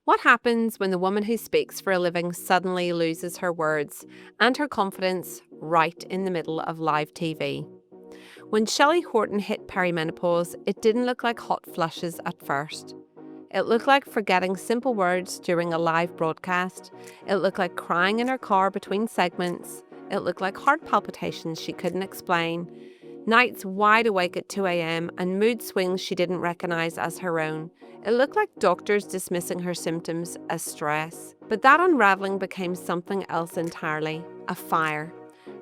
What happens when the woman who speaks for a living suddenly loses her words and her confidence right in the middle of live TV? When Shelly Horton hit perimenopause, it didn't look like hot flushes at first. It looked like forgetting simple words during a live broadcast. It looked like crying in her car between segments. It looked like heart palpitations she couldn't explain, nights wide awake at 2 a.m., and mood swings she didn't recognize as her own. It looked like doctors dismissing her symptoms as stress. But that unraveling became something else entirely, a fire.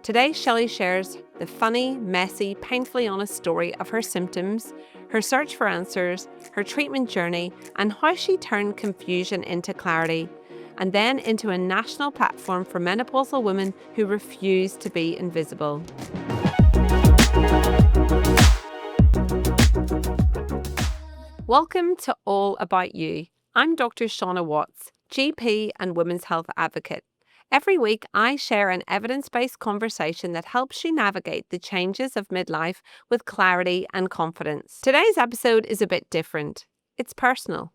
Today, Shelly shares the funny, messy, painfully honest story of her symptoms, her search for answers, her treatment journey, and how she turned confusion into clarity, and then into a national platform for menopausal women who refuse to be invisible. Welcome to All About You. I'm Dr. Shauna Watts, GP and women's health advocate. Every week, I share an evidence-based conversation that helps you navigate the changes of midlife with clarity and confidence. Today's episode is a bit different. It's personal.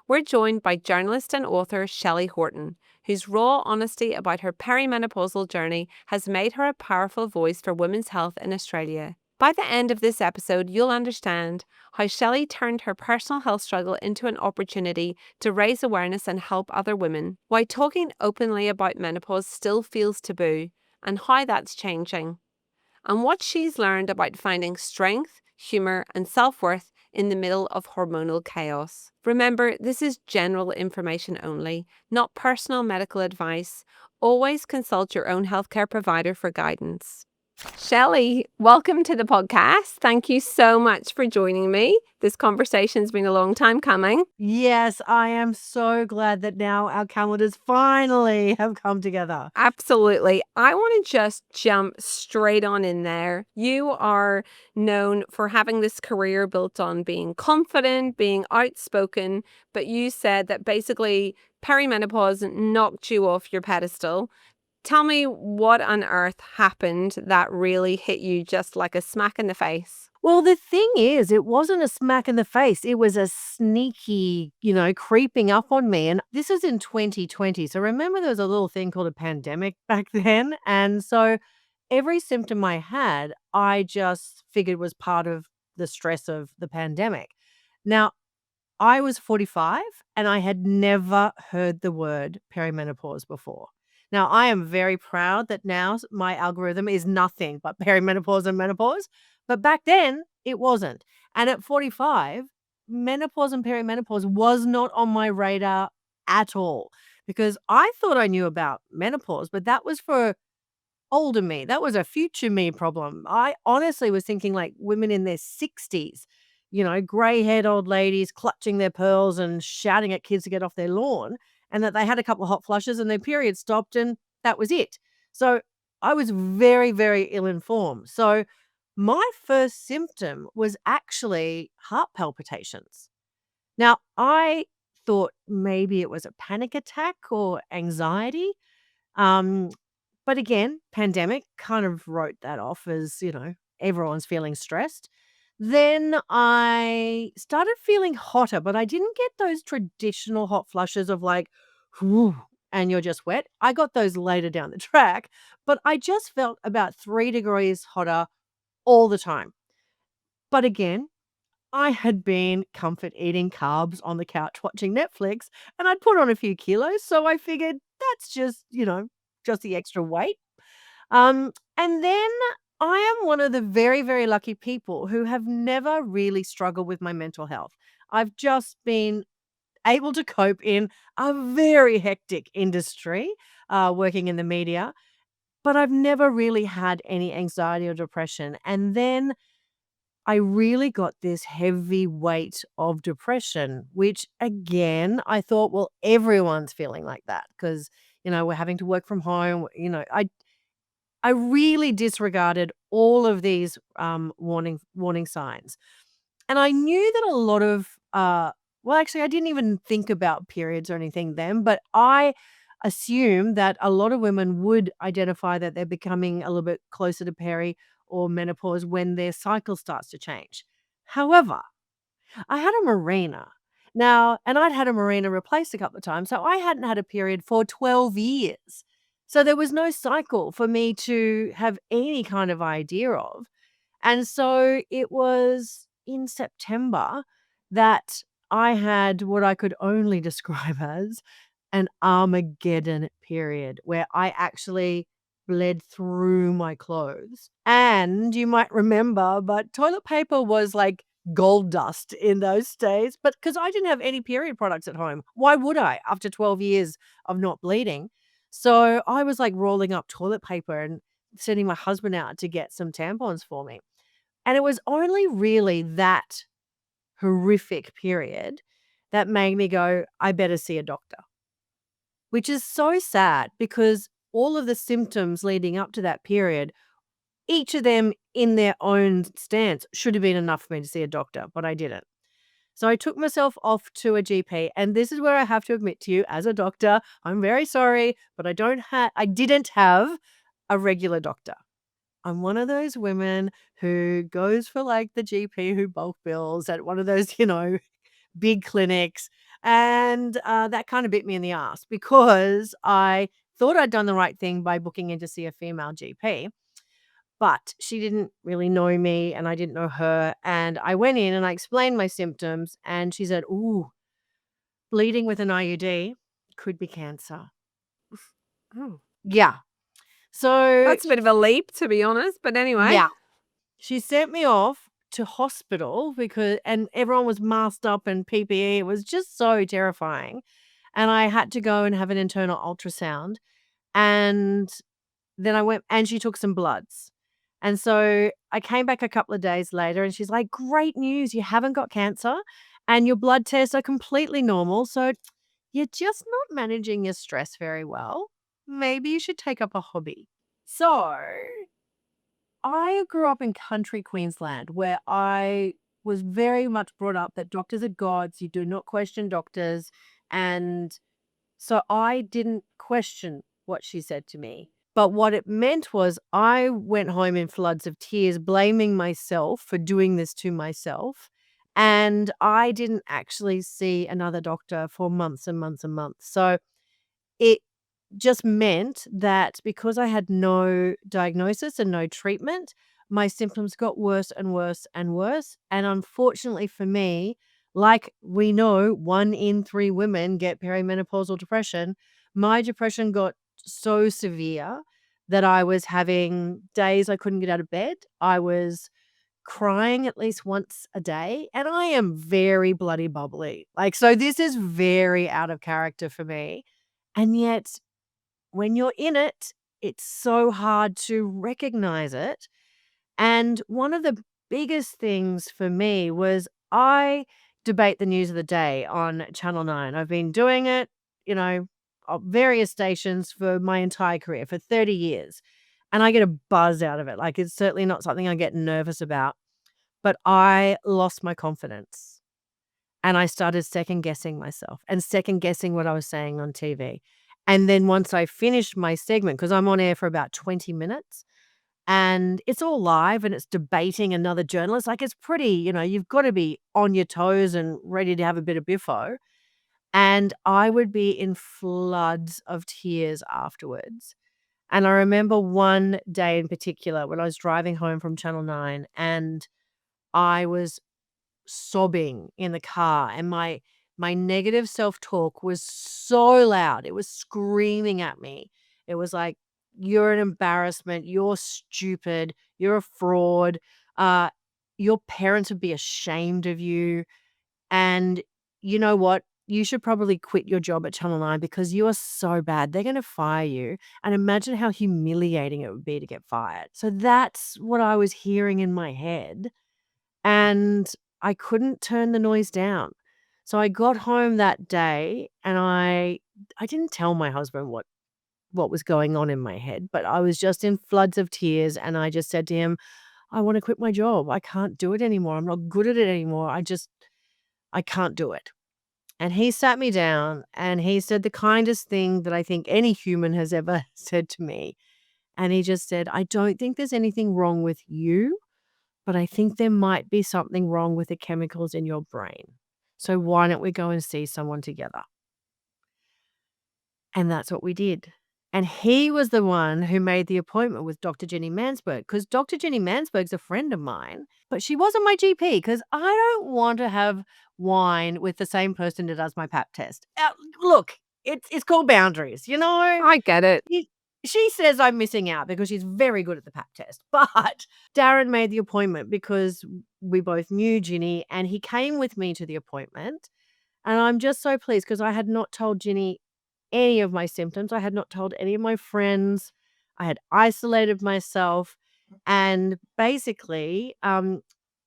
We're joined by journalist and author Shelly Horton, whose raw honesty about her perimenopausal journey has made her a powerful voice for women's health in Australia. By the end of this episode, you'll understand how Shelly turned her personal health struggle into an opportunity to raise awareness and help other women, why talking openly about menopause still feels taboo, and how that's changing, and what she's learned about finding strength, humour, and self-worth in the middle of hormonal chaos. Remember, this is general information only, not personal medical advice. Always consult your own healthcare provider for guidance. Shelly, welcome to the podcast. Thank you so much for joining me. This conversation's been a long time coming. Yes, I am so glad that now our calendars finally have come together. Absolutely. I want to just jump straight on in there. You are known for having this career built on being confident, being outspoken, but you said that basically perimenopause knocked you off your pedestal. Tell me what on earth happened that really hit you just like a smack in the face. Well, the thing is, it wasn't a smack in the face. It was a sneaky, creeping up on me. And this was in 2020. So remember, there was a little thing called a pandemic back then. And so every symptom I had, I just figured was part of the stress of the pandemic. Now, I was 45 and I had never heard the word perimenopause before. Now, I am very proud that now my algorithm is nothing but perimenopause and menopause, but back then it wasn't. And at 45, menopause and perimenopause was not on my radar at all because I thought I knew about menopause, but that was for older me. That was a future me problem. I honestly was thinking like women in their 60s, gray haired old ladies clutching their pearls and shouting at kids to get off their lawn, and that they had a couple of hot flushes and their period stopped and that was it. So I was very, very ill informed. So my first symptom was actually heart palpitations. Now, I thought maybe it was a panic attack or anxiety. Um, but again, pandemic kind of wrote that off as, everyone's feeling stressed. Then I started feeling hotter, but I didn't get those traditional hot flushes of like, whew, and you're just wet. I got those later down the track, but I just felt about 3 degrees hotter all the time. But again, I had been comfort eating carbs on the couch watching Netflix and I'd put on a few kilos. So I figured that's just the extra weight. And then I am one of the very, very lucky people who have never really struggled with my mental health. I've just been able to cope in a very hectic industry, working in the media, but I've never really had any anxiety or depression. And then I really got this heavy weight of depression, which again, I thought, well, everyone's feeling like that because, we're having to work from home. I really disregarded all of these warning signs. And I knew that a lot of well, actually, I didn't even think about periods or anything then, but I assume that a lot of women would identify that they're becoming a little bit closer to peri or menopause when their cycle starts to change. However, I had a marina. Now, and I'd had a Marina replaced a couple of times, so I hadn't had a period for 12 years. So there was no cycle for me to have any kind of idea of. And so it was in September that I had what I could only describe as an Armageddon period where I actually bled through my clothes. And you might remember, but toilet paper was like gold dust in those days. But because I didn't have any period products at home, why would I after 12 years of not bleeding? So I was like rolling up toilet paper and sending my husband out to get some tampons for me. And it was only really that horrific period that made me go, I better see a doctor, which is so sad because all of the symptoms leading up to that period, each of them in their own stance should have been enough for me to see a doctor, but I didn't. So I took myself off to a GP, and this is where I have to admit to you as a doctor, I'm very sorry, but I didn't have a regular doctor. I'm one of those women who goes for like the GP who bulk bills at one of those, big clinics. And that kind of bit me in the ass because I thought I'd done the right thing by booking in to see a female GP, but she didn't really know me and I didn't know her. And I went in and I explained my symptoms, and she said, "Ooh, bleeding with an IUD could be cancer." Oh, Yeah. So, that's a bit of a leap, to be honest. But anyway. yeah. She sent me off to hospital and everyone was masked up and PPE. It was just so terrifying. And I had to go and have an internal ultrasound. And then I went and she took some bloods. And so I came back a couple of days later and she's like, "Great news. You haven't got cancer and your blood tests are completely normal. So you're just not managing your stress very well. Maybe you should take up a hobby." So I grew up in country Queensland where I was very much brought up that doctors are gods. You do not question doctors. And so I didn't question what she said to me. But what it meant was I went home in floods of tears, blaming myself for doing this to myself. And I didn't actually see another doctor for months and months and months. So it just meant that because I had no diagnosis and no treatment, my symptoms got worse and worse and worse. And unfortunately for me, like we know, 1 in 3 women get perimenopausal depression. My depression got so severe that I was having days I couldn't get out of bed. I was crying at least once a day, and I am very bloody bubbly. Like, so this is very out of character for me. And yet when you're in it, it's so hard to recognize it. And one of the biggest things for me was I debate the news of the day on Channel 9. I've been doing it, on various stations for my entire career, for 30 years. And I get a buzz out of it. Like, it's certainly not something I get nervous about. But I lost my confidence. And I started second guessing myself and second guessing what I was saying on TV. And then once I finished my segment, because I'm on air for about 20 minutes and it's all live and it's debating another journalist, like it's pretty, you've got to be on your toes and ready to have a bit of biffo. And I would be in floods of tears afterwards. And I remember one day in particular when I was driving home from Channel 9 and I was sobbing in the car and my negative self-talk was so loud. It was screaming at me. It was like, "You're an embarrassment. You're stupid. You're a fraud. Uh, your parents would be ashamed of you. And you know what? You should probably quit your job at Channel 9 because you are so bad. They're going to fire you. And imagine how humiliating it would be to get fired." So that's what I was hearing in my head. And I couldn't turn the noise down. So I got home that day and I didn't tell my husband what was going on in my head, but I was just in floods of tears and I just said to him, "I want to quit my job. I can't do it anymore. I'm not good at it anymore. I can't do it." And he sat me down and he said the kindest thing that I think any human has ever said to me. And he just said, "I don't think there's anything wrong with you, but I think there might be something wrong with the chemicals in your brain." So why don't we go and see someone together? And that's what we did. And he was the one who made the appointment with Dr. Jenny Mansberg, because Dr. Jenny Mansberg's a friend of mine, but she wasn't my GP because I don't want to have wine with the same person that does my pap test. Look, it's called boundaries, you know? I get it. He She says I'm missing out because she's very good at the pap test, but Darren made the appointment because we both knew Ginny, and he came with me to the appointment, and I'm just so pleased because I had not told Ginny any of my symptoms. I had not told any of my friends. I had isolated myself, and basically, as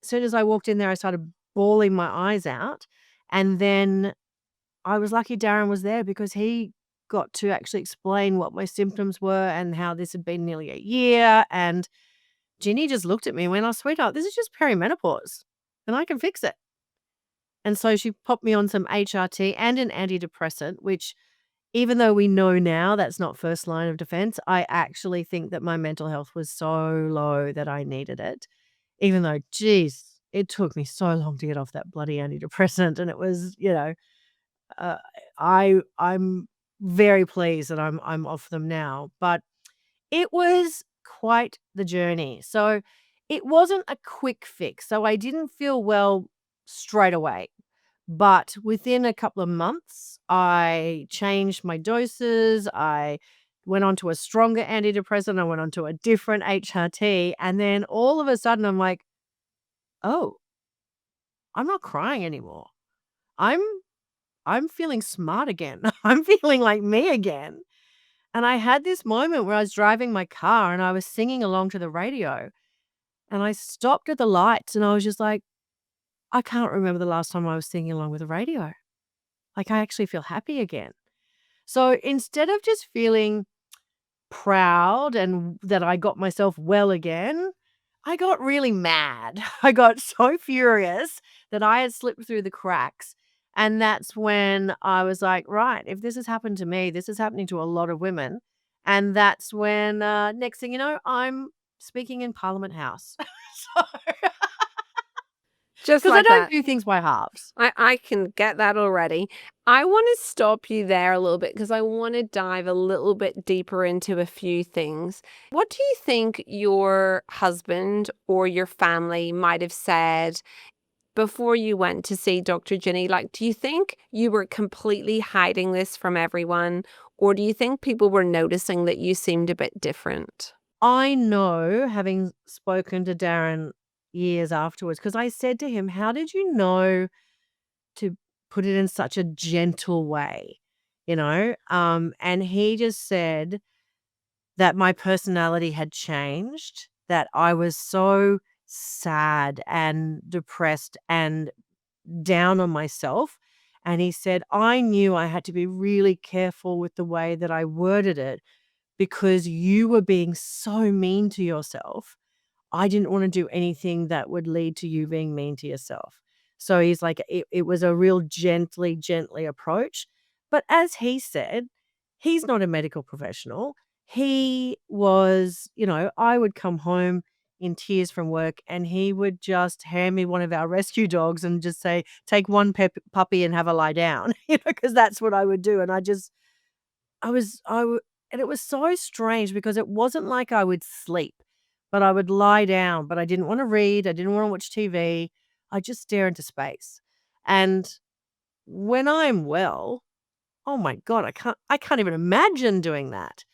soon as I walked in there, I started bawling my eyes out, and then I was lucky Darren was there because he got to actually explain what my symptoms were and how this had been nearly a year, and Ginny just looked at me and went, "Oh, sweetheart, this is just perimenopause, and I can fix it." And so she popped me on some HRT and an antidepressant, which, even though we know now that's not first line of defense, I actually think that my mental health was so low that I needed it. Even though, geez, it took me so long to get off that bloody antidepressant, and it was, uh, I'm very pleased that I'm off them now, but it was quite the journey. So it wasn't a quick fix. So I didn't feel well straight away. But within a couple of months, I changed my doses. I went on to a stronger antidepressant. I went on to a different HRT. And then all of a sudden, I'm like, oh, I'm not crying anymore. I'm I'm feeling smart again. I'm feeling like me again. And I had this moment where I was driving my car and I was singing along to the radio. And I stopped at the lights and I was just like, I can't remember the last time I was singing along with the radio. Like, I actually feel happy again. So instead of just feeling proud and that I got myself well again, I got really mad. I got so furious that I had slipped through the cracks. And that's when I was like, right, if this has happened to me, this is happening to a lot of women. And that's when, next thing you know, I'm speaking in Parliament House. So, Just because I like don't that. do things by halves. I can get that already. I want to stop you there a little bit because I want to dive a little bit deeper into a few things. What do you think your husband or your family might have said before you went to see Dr. Ginny? Like, do you think you were completely hiding this from everyone, or do you think people were noticing that you seemed a bit different? I know, having spoken to Darren years afterwards, because I said to him, "How did you know to put it in such a gentle way?" And he just said that my personality had changed, that I was so sad and depressed and down on myself, and he said, "I knew I had to be really careful with the way that I worded it because you were being so mean to yourself. I didn't wanna do anything that would lead to you being mean to yourself." So he's like, it was a real gently approach, but as he said, he's not a medical professional. He was, I would come home in tears from work, and he would just hand me one of our rescue dogs and just say, "Take one puppy and have a lie down," because that's what I would do, and and it was so strange because it wasn't like I would sleep, but I would lie down, but I didn't wanna read, I didn't wanna watch TV, I just stare into space. And when I'm well, oh my god, I can't even imagine doing that.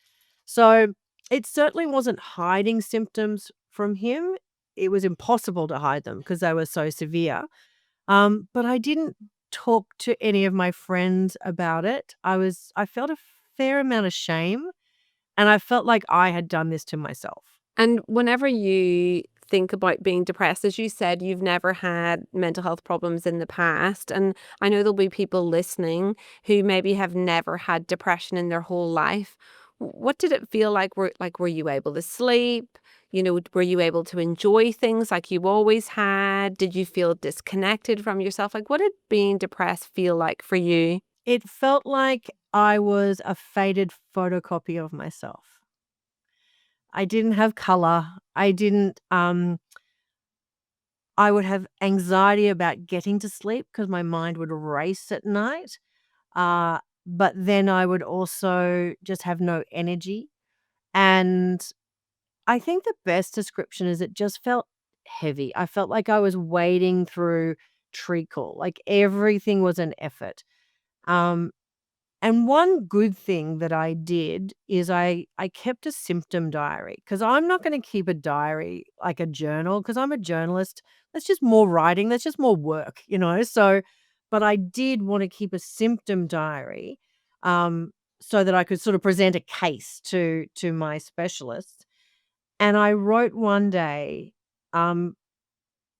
So, it certainly wasn't hiding symptoms from him. It was impossible to hide them because they were so severe. But I didn't talk to any of my friends about it. I felt a fair amount of shame, and I felt like I had done this to myself. And whenever you think about being depressed, as you said, you've never had mental health problems in the past. And I know there'll be people listening who maybe have never had depression in their whole life. What did it feel like? Were you able to sleep? Were you able to enjoy things like you always had? Did you feel disconnected from yourself? Like, what did being depressed feel like for you? It felt like I was a faded photocopy of myself. I didn't have color. I would have anxiety about getting to sleep because my mind would race at night. Uh, but then I would also just have no energy. And I think the best description is it just felt heavy. I felt like I was wading through treacle, like everything was an effort. Um, and one good thing that I did is I kept a symptom diary because I'm not going to keep a diary like a journal because I'm a journalist. That's just more writing. That's just more work, So, but I did want to keep a symptom diary, um, so that I could sort of present a case to my specialist. And I wrote one day, um,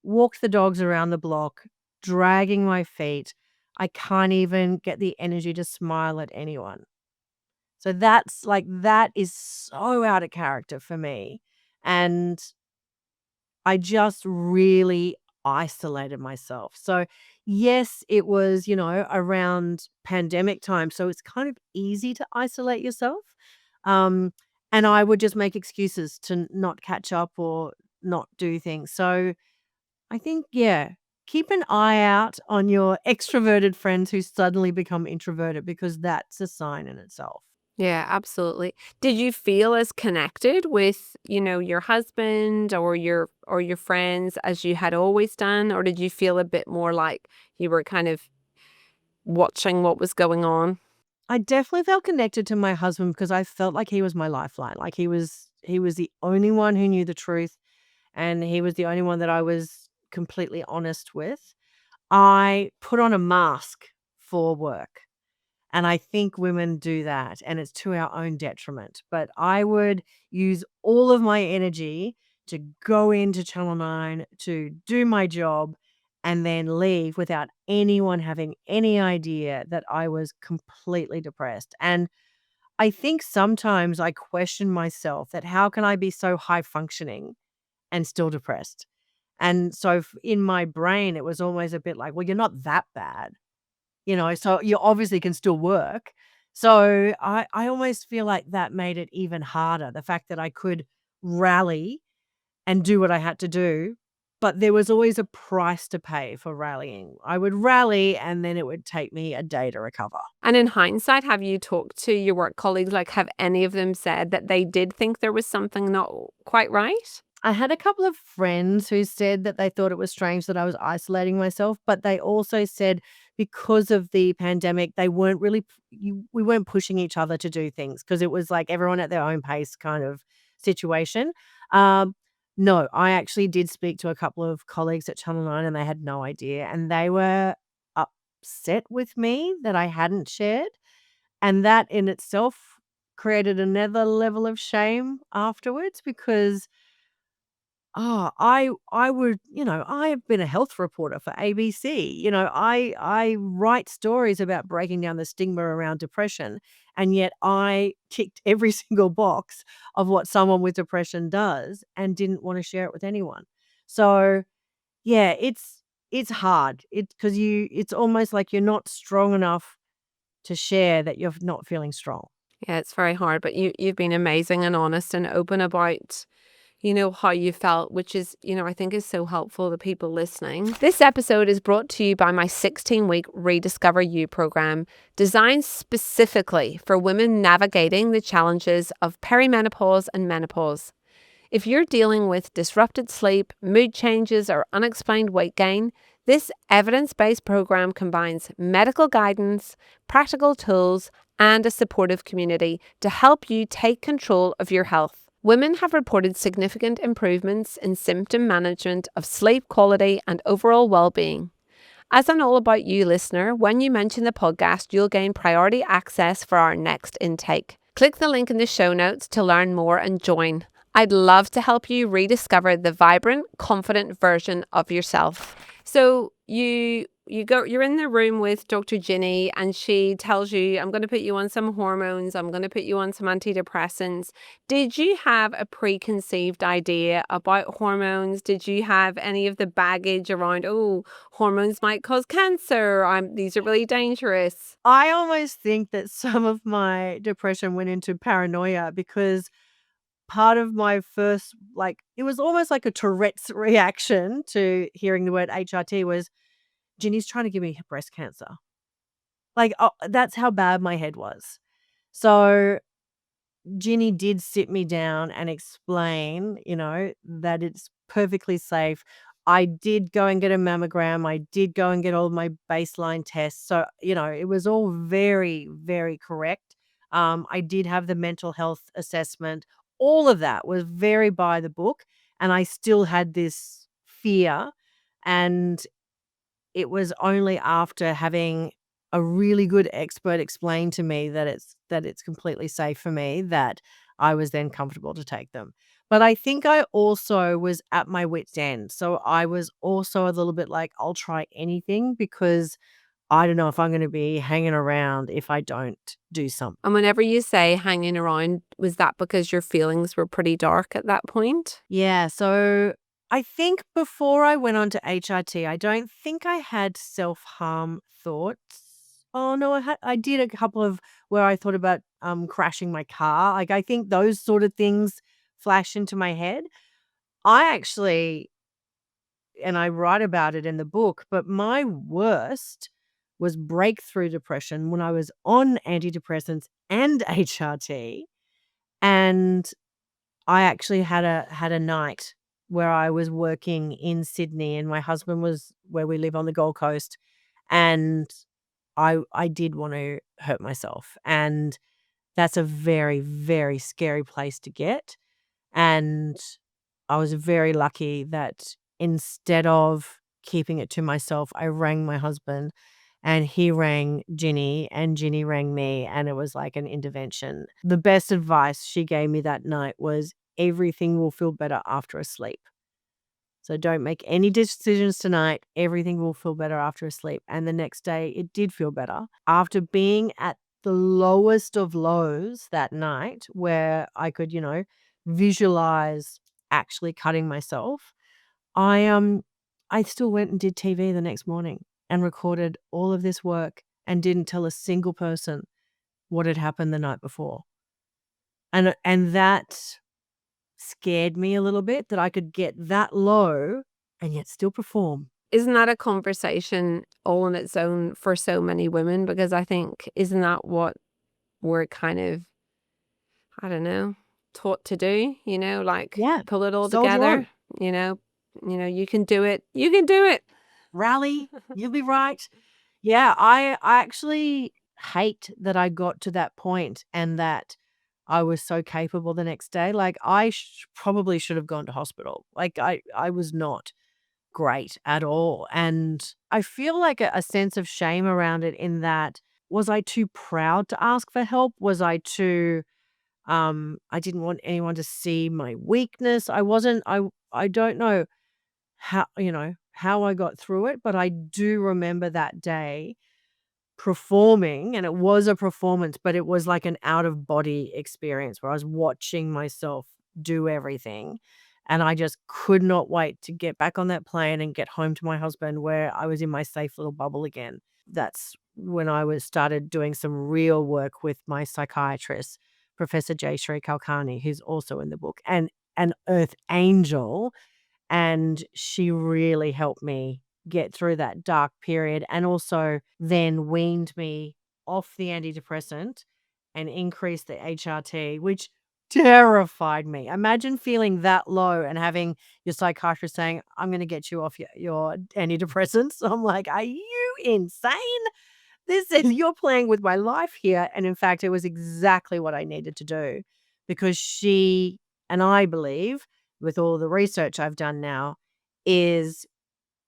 walked the dogs around the block, dragging my feet. I can't even get the energy to smile at anyone. So that is so out of character for me. And I just really isolated myself. So, yes, it was, around pandemic time. So it's kind of easy to isolate yourself. Um, and I would just make excuses to not catch up or not do things. So I think, yeah, keep an eye out on your extroverted friends who suddenly become introverted because that's a sign in itself. Yeah, absolutely. Did you feel as connected with, your husband or your friends as you had always done, or did you feel a bit more like you were kind of watching what was going on? I definitely felt connected to my husband because I felt like he was my lifeline. Like he was the only one who knew the truth and he was the only one that I was completely honest with. I put on a mask for work. And I think women do that, and it's to our own detriment. But I would use all of my energy to go into Channel 9 to do my job and then leave without anyone having any idea that I was completely depressed. And I think sometimes I question myself that how can I be so high functioning and still depressed? And so in my brain, it was always a bit like, well, you're not that bad. So you obviously can still work. So I almost feel like that made it even harder, the fact that I could rally and do what I had to do, but there was always a price to pay for rallying. I would rally and then it would take me a day to recover. And in hindsight, have you talked to your work colleagues? Like, have any of them said that they did think there was something not quite right? I had a couple of friends who said that they thought it was strange that I was isolating myself, but they also said because of the pandemic, they weren't really we weren't pushing each other to do things because it was like everyone at their own pace kind of situation. Um, no, I actually did speak to a couple of colleagues at Channel 9 and they had no idea and they were upset with me that I hadn't shared, and that in itself created another level of shame afterwards because I would, I have been a health reporter for ABC. I write stories about breaking down the stigma around depression, and yet I ticked every single box of what someone with depression does and didn't want to share it with anyone. So, yeah, it's hard. It's almost like you're not strong enough to share that you're not feeling strong. Yeah, it's very hard, but you've been amazing and honest and open about how you felt, which is, I think is so helpful to people listening. This episode is brought to you by my 16-week Rediscover You program, designed specifically for women navigating the challenges of perimenopause and menopause. If you're dealing with disrupted sleep, mood changes, or unexplained weight gain, this evidence-based program combines medical guidance, practical tools, and a supportive community to help you take control of your health. Women have reported significant improvements in symptom management of sleep quality and overall well-being. As an All About You listener, when you mention the podcast, you'll gain priority access for our next intake. Click the link in the show notes to learn more and join. I'd love to help you rediscover the vibrant, confident version of yourself. So you're in the room with Dr. Ginny and she tells you, I'm going to put you on some hormones, I'm going to put you on some antidepressants. Did you have a preconceived idea about hormones? Did you have any of the baggage around, oh, hormones might cause cancer, these are really dangerous? I almost think that some of my depression went into paranoia because part of my first, it was almost like a Tourette's reaction to hearing the word HRT was, "Ginny's trying to give me breast cancer." That's how bad my head was. So Ginny did sit me down and explain, that it's perfectly safe. I did go and get a mammogram. I did go and get all of my baseline tests. So, it was all very, very correct. I did have the mental health assessment. All of that was very by the book. And I still had this fear. And it was only after having a really good expert explain to me that it's completely safe for me that I was then comfortable to take them. But I think I also was at my wit's end. So I was also a little bit like, I'll try anything because I don't know if I'm gonna be hanging around if I don't do something. And whenever you say hanging around, was that because your feelings were pretty dark at that point? Yeah, so I think before I went on to HRT, I don't think I had self-harm thoughts. Oh, no, I did a couple of where I thought about, crashing my car. I think those sort of things flash into my head. I actually and I write about it in the book, but my worst was breakthrough depression when I was on antidepressants and HRT, and I actually had a night where I was working in Sydney and my husband was where we live on the Gold Coast, and I did want to hurt myself, and that's a very, very scary place to get, and I was very lucky that instead of keeping it to myself, I rang my husband and he rang Ginny and Ginny rang me, and it was like an intervention. The best advice she gave me that night was everything will feel better after a sleep. So don't make any decisions tonight. Everything will feel better after a sleep. And the next day it did feel better. After being at the lowest of lows that night where I could, visualize actually cutting myself, I still went and did TV the next morning and recorded all of this work and didn't tell a single person what had happened the night before. And that scared me a little bit that I could get that low and yet still perform. Isn't that a conversation all on its own for so many women? Because I think, isn't that what we're kind of, I don't know, taught to do, like Yeah. pull it all Soldier on. together, you can do it. You can do it. Rally. You'll be right. Yeah, I actually hate that I got to that point and that I was so capable the next day. Like, I probably should have gone to hospital. Like, I was not great at all, and I feel like a sense of shame around it in that, was I too proud to ask for help? Was I too I didn't want anyone to see my weakness. I wasn't I don't know how I got through it, but I do remember that day performing, and it was a performance, but it was like an out of body experience where I was watching myself do everything, and I just could not wait to get back on that plane and get home to my husband where I was in my safe little bubble again. That's when I was started doing some real work with my psychiatrist, Professor Jay Shree Kalkani, who's also in the book, and an earth angel, and she really helped me get through that dark period and also then weaned me off the antidepressant and increased the HRT, which terrified me. Imagine feeling that low and having your psychiatrist saying, "I'm gonna get you off your antidepressants." I'm like, "Are you insane? This is you're playing with my life here." And in fact, it was exactly what I needed to do because she and I believe, with all the research I've done now, is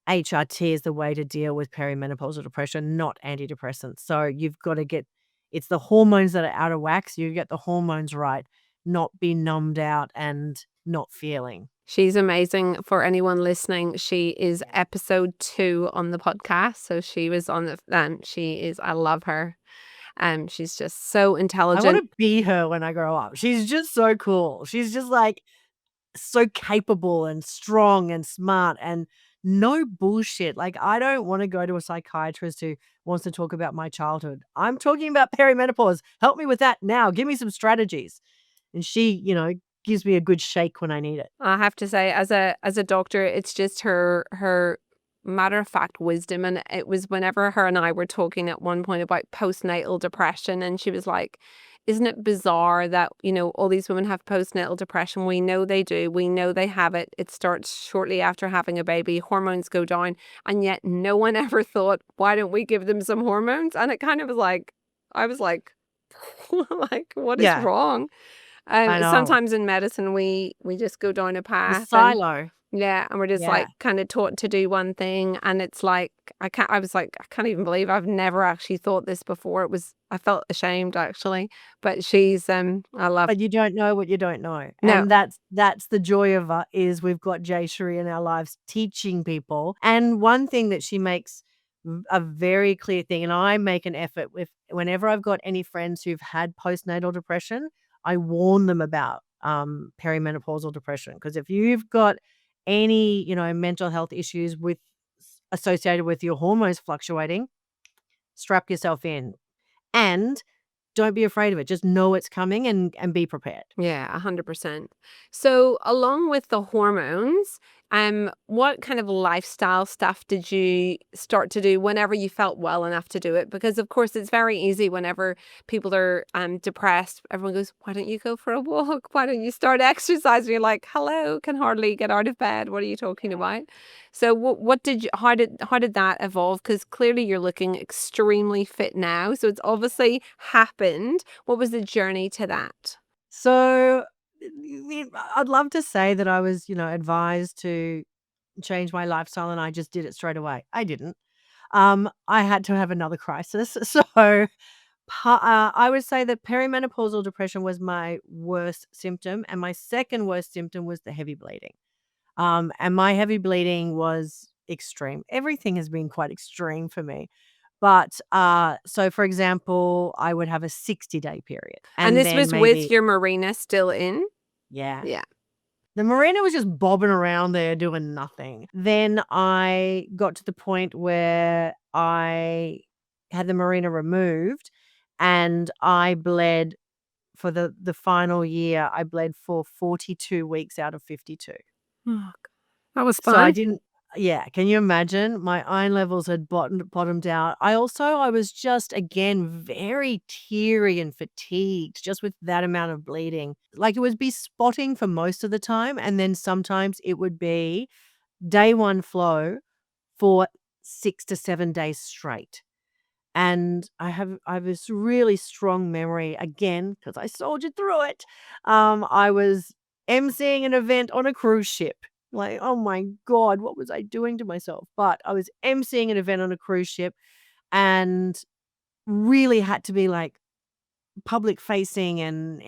HRT is the way to deal with perimenopausal depression, not antidepressants. So you've got to get it's the hormones that are out of whack. So you get the hormones right, not be numbed out and not feeling. She's amazing. For anyone listening, she is episode 2 on the podcast. So she was on she is, I love her. She's just so I intelligent. want to be her when I grow up. She's just so cool. She's just like so capable and strong and smart and no bullshit. Like, I don't want to go to a psychiatrist who wants to talk about my childhood. I'm talking about perimenopause. Help me with that now. Give me some strategies. And she, gives me a good shake when I need it. I have to say, as a doctor, it's just her matter of fact wisdom. And it was whenever her and I were talking at one point about postnatal depression, and she was like, "Isn't it bizarre that, all these women have postnatal depression? We know they do. We know they have it. It starts shortly after having a baby. Hormones go down, and yet no one ever thought, why don't we give them some hormones?" And it kind of was like, I was like, like, what is Yeah, wrong? I know. Sometimes in medicine, we just go down a The path, and silo. yeah, and we're just Yeah. like kind of taught to do one thing, and it's like I was like, I can't even believe I've never actually thought this before. I felt ashamed actually, but I love. But you don't know what you don't know, No. and that's the joy of is we've got Jay Sheree in our lives teaching people, and one thing that she makes a very clear thing, and I make an effort with whenever I've got any friends who've had postnatal depression, I warn them about, perimenopausal depression because if you've got any, mental health issues associated with your hormones fluctuating, strap yourself in, and don't be afraid of it, just know it's coming and be prepared. Yeah, 100%. So, along with the hormones, what kind of lifestyle stuff did you start to do whenever you felt well enough to do it? Because of course, it's very easy whenever people are depressed. Everyone goes, "Why don't you go for a walk? Why don't you start exercising?" You're like, "Hello, can hardly get out of bed. What are you talking about?" So, what did you? How did that evolve? Because clearly, you're looking extremely fit now. So it's obviously happened. What was the journey to that? So, I'd love to say that I was, advised to change my lifestyle and I just did it straight away. I didn't. I had to have another crisis. So, I would say that perimenopausal depression was my worst symptom, and my second worst symptom was the heavy bleeding. And my heavy bleeding was extreme. Everything has been quite extreme for me. But, so for example, I would have a 60-day period And and this then was with maybe your Marina still in? yeah. Yeah. The marina was just bobbing around there doing nothing. Then I got to the point where I had the marina removed and I bled for the final year, I bled for 42 weeks out of 52. Oh, God. That was So I fun. didn't yeah, can you imagine? My iron levels had bottomed out. I was just, again, very teary and fatigued just with that amount of bleeding. Like, it would be spotting for most of the time, and then sometimes it would be day 1 flow for 6 to 7 days straight. And I have this really strong memory, again, because I soldiered through it. I was emceeing an event on a cruise ship. Like, oh my god, what was I doing to myself? But I was emceeing an event on a cruise ship and really had to be, like, public facing and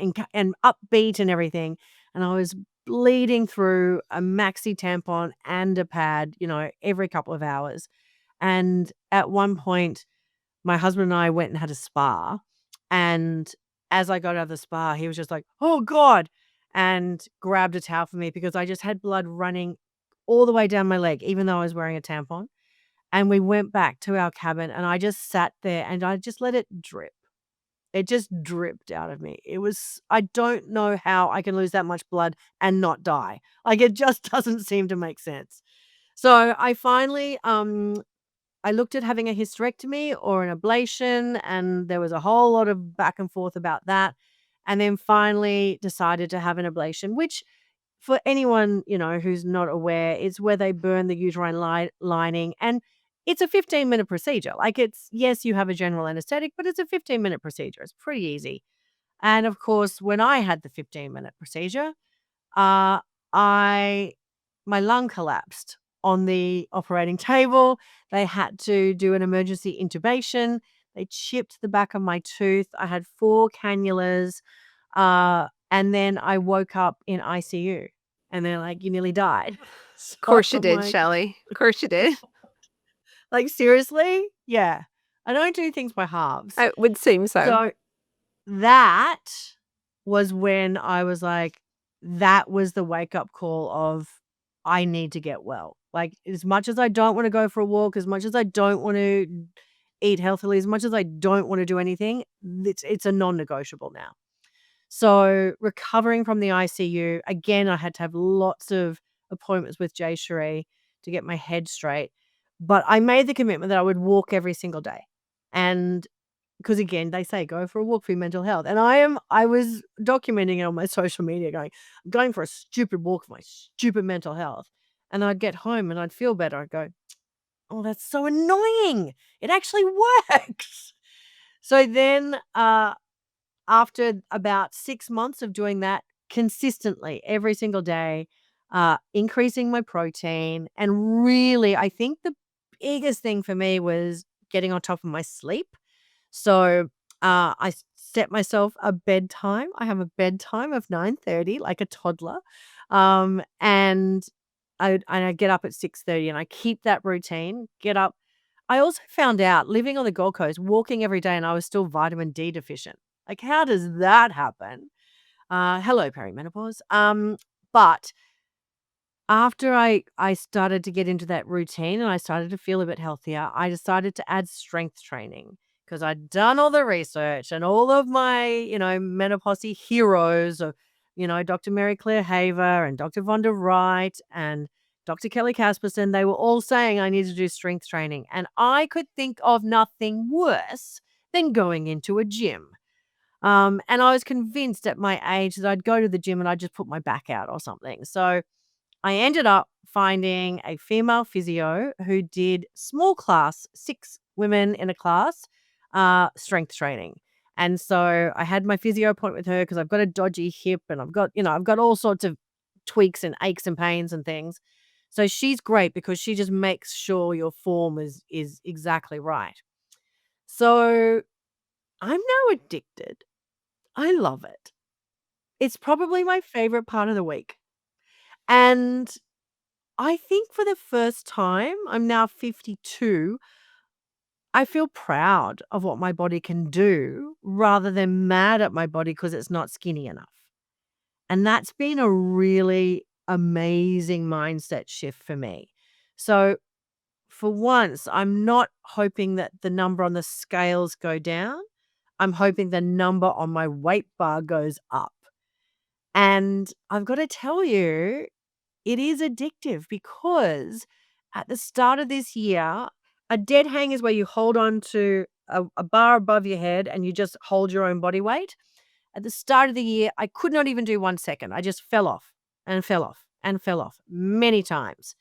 upbeat and everything, and I was bleeding through a maxi tampon and a pad, every couple of hours. And at one point my husband and I went and had a spa, and as I got out of the spa, he was just like, "Oh god," and grabbed a towel for me because I just had blood running all the way down my leg, even though I was wearing a tampon, and we went back to our cabin, and I just sat there, and I just let it drip. It just dripped out of me. I don't know how I can lose that much blood and not die. Like, it just doesn't seem to make sense. So, I finally, I looked at having a hysterectomy or an ablation, and there was a whole lot of back and forth about that. And then finally decided to have an ablation, which for anyone, who's not aware, is where they burn the uterine lining. And it's a 15-minute procedure. Like, yes, you have a general anesthetic, but it's a 15-minute procedure. It's pretty easy. And of course, when I had the 15-minute procedure, uh, I my lung collapsed on the operating table. They had to do an emergency intubation. They chipped the back of my tooth. I had 4 cannulas, and then I woke up in ICU, and they're like, "You nearly died." So Of course you I'm did, like, Shelley. Of course you did. like, seriously? Yeah. I don't do things by halves. It would seem so. So that was when I was like, that was the wake up call of I need to get well. Like, as much as I don't want to go for a walk, as much as I don't want to eat healthily, as much as I don't want to do anything, it's a non-negotiable now. So recovering from the ICU, again, I had to have lots of appointments with Jay Sheree to get my head straight. But I made the commitment that I would walk every single day. And because again, they say go for a walk for your mental health. And I was documenting it on my social media going, I'm going for a stupid walk for my stupid mental health. And I'd get home and I'd feel better. I'd go, oh, that's so annoying. It actually works. So then after about 6 months of doing that consistently every single day, increasing my protein, and really, I think the biggest thing for me was getting on top of my sleep. So, I set myself a bedtime. I have a bedtime of 9:30 like a toddler, and I get up at 6:30 and I keep that routine, get up. I also found out living on the Gold Coast, walking every day, and I was still vitamin D deficient. Like, how does that happen? Hello, perimenopause. But after I started to get into that routine and I started to feel a bit healthier, I decided to add strength training because I'd done all the research and all of my, menopause heroes of, Dr. Mary Claire Haver and Dr. Vonda Wright and Dr. Kelly Casperson. They were all saying I need to do strength training. And I could think of nothing worse than going into a gym. And I was convinced at my age that I'd go to the gym and I'd just put my back out or something. So I ended up finding a female physio who did small class, 6 women in a class, strength training. And so I had my physio appointment with her because I've got a dodgy hip and I've got all sorts of tweaks and aches and pains and things. So she's great because she just makes sure your form is exactly right. So I'm now addicted. I love it. It's probably my favorite part of the week. And I think for the first time, I'm now 52, I feel proud of what my body can do rather than mad at my body because it's not skinny enough. And that's been a really amazing mindset shift for me. So for once, I'm not hoping that the number on the scales go down. I'm hoping the number on my weight bar goes up. And I've got to tell you, it is addictive because at the start of this year, a dead hang is where you hold on to a bar above your head and you just hold your own body weight. At the start of the year, I could not even do 1 second. I just fell off and fell off and fell off many times.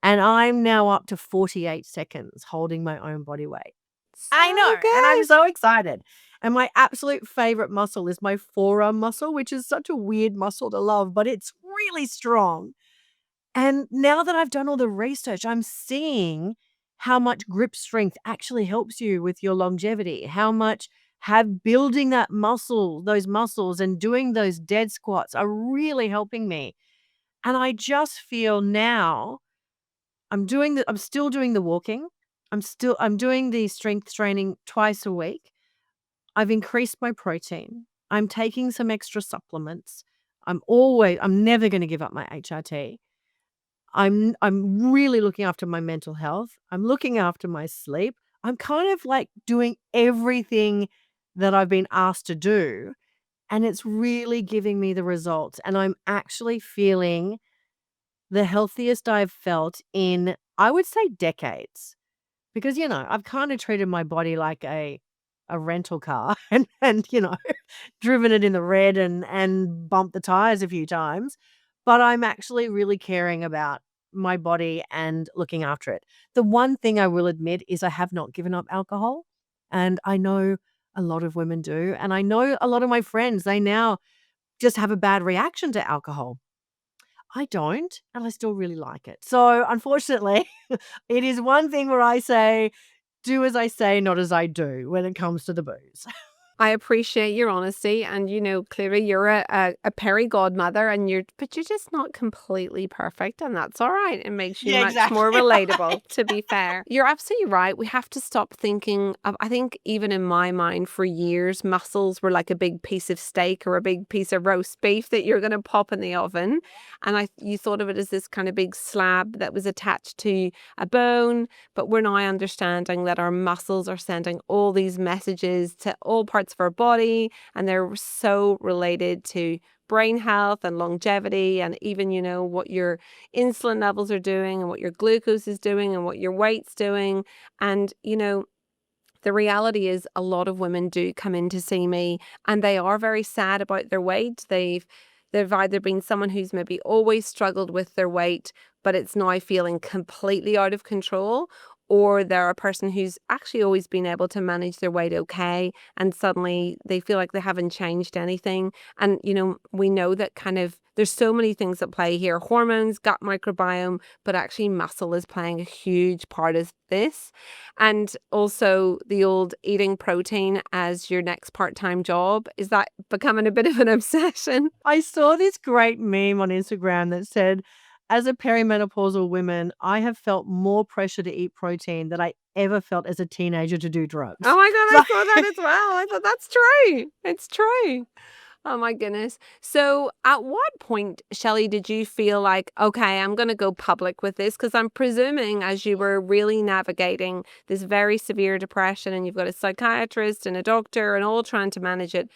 And I'm now up to 48 seconds holding my own body weight. I So know, and I'm good. so excited. And my absolute favorite muscle is my forearm muscle, which is such a weird muscle to love, but it's really strong. And now that I've done all the research, I'm seeing how much grip strength actually helps you with your longevity, how much have building that muscle, those muscles and doing those dead squats are really helping me. And I just feel now I'm still doing the walking. I'm doing the strength training twice a week. I've increased my protein. I'm taking some extra supplements. I'm never going to give up my HRT. I'm really looking after my mental health. I'm looking after my sleep. I'm kind of like doing everything that I've been asked to do, and it's really giving me the results. And I'm actually feeling the healthiest I've felt in, I would say, decades. Because, I've kind of treated my body like a rental car and driven it in the red and bumped the tires a few times, but I'm actually really caring about my body and looking after it. The one thing I will admit is I have not given up alcohol, and I know a lot of women do, and I know a lot of my friends, they now just have a bad reaction to alcohol. I don't, and I still really like it. So, unfortunately, it is one thing where I say, "Do as I say, not as I do," when it comes to the booze. I appreciate your honesty, and clearly you're a peri godmother, but you're just not completely perfect, and that's all right. It makes you Yeah, much more exactly right. relatable, to be fair. You're absolutely right. We have to stop thinking of, I think, even in my mind, for years, muscles were like a big piece of steak or a big piece of roast beef that you're going to pop in the oven, and you thought of it as this kind of big slab that was attached to a bone. But we're now understanding that our muscles are sending all these messages to all parts benefits for our body, and they're so related to brain health and longevity, and even, what your insulin levels are doing and what your glucose is doing and what your weight's doing. And, the reality is a lot of women do come in to see me and they are very sad about their weight. They've either been someone who's maybe always struggled with their weight, but it's now feeling completely out of control, or they're a person who's actually always been able to manage their weight okay, and suddenly they feel like they haven't changed anything. And, we know that there's so many things at play here: hormones, gut microbiome, but actually muscle is playing a huge part of this. And also the old eating protein as your next part-time job. Is that becoming a bit of an obsession? I saw this great meme on Instagram that said, as a perimenopausal woman, I have felt more pressure to eat protein than I ever felt as a teenager to do drugs. Oh my God, I So saw that as well. I thought that's true. It's true. Oh my goodness. So at what point, Shelley, did you feel like, okay, I'm going to go public with this? Because I'm presuming as you were really navigating this very severe depression and you've got a psychiatrist and a doctor and all trying to manage it,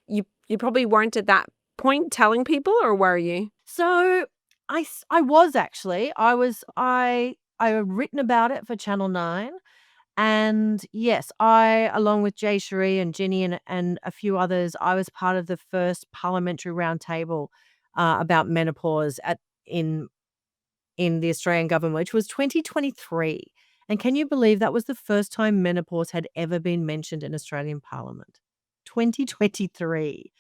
you probably weren't at that point telling people, or were you? so I was actually. I had written about it for Channel 9. And yes, along with Jay Sheree and Ginny and a few others, I was part of the first parliamentary roundtable about menopause in in the Australian government, which was 2023. And can you believe that was the first time menopause had ever been mentioned in Australian Parliament? 2023.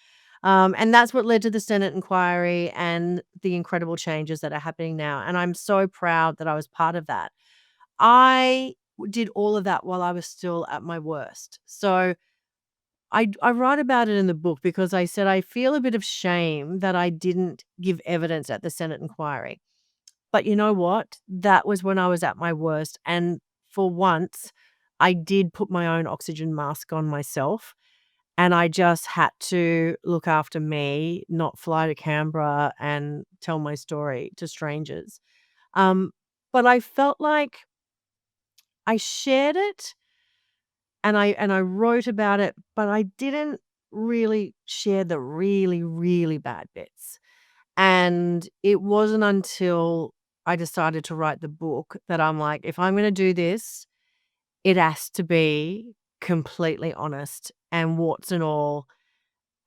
And that's what led to the Senate inquiry and the incredible changes that are happening now. And I'm so proud that I was part of that. I did all of that while I was still at my worst. So I write about it in the book because I said I feel a bit of shame that I didn't give evidence at the Senate inquiry. But you know what? That was when I was at my worst, and for once, I did put my own oxygen mask on myself, and I just had to look after me, not fly to Canberra and tell my story to strangers. Um, but I felt like I shared it and I wrote about it, but I didn't really share the really, really bad bits. And it wasn't until I decided to write the book that I'm like, if I'm gonna do this, it has to be completely honest and warts and all.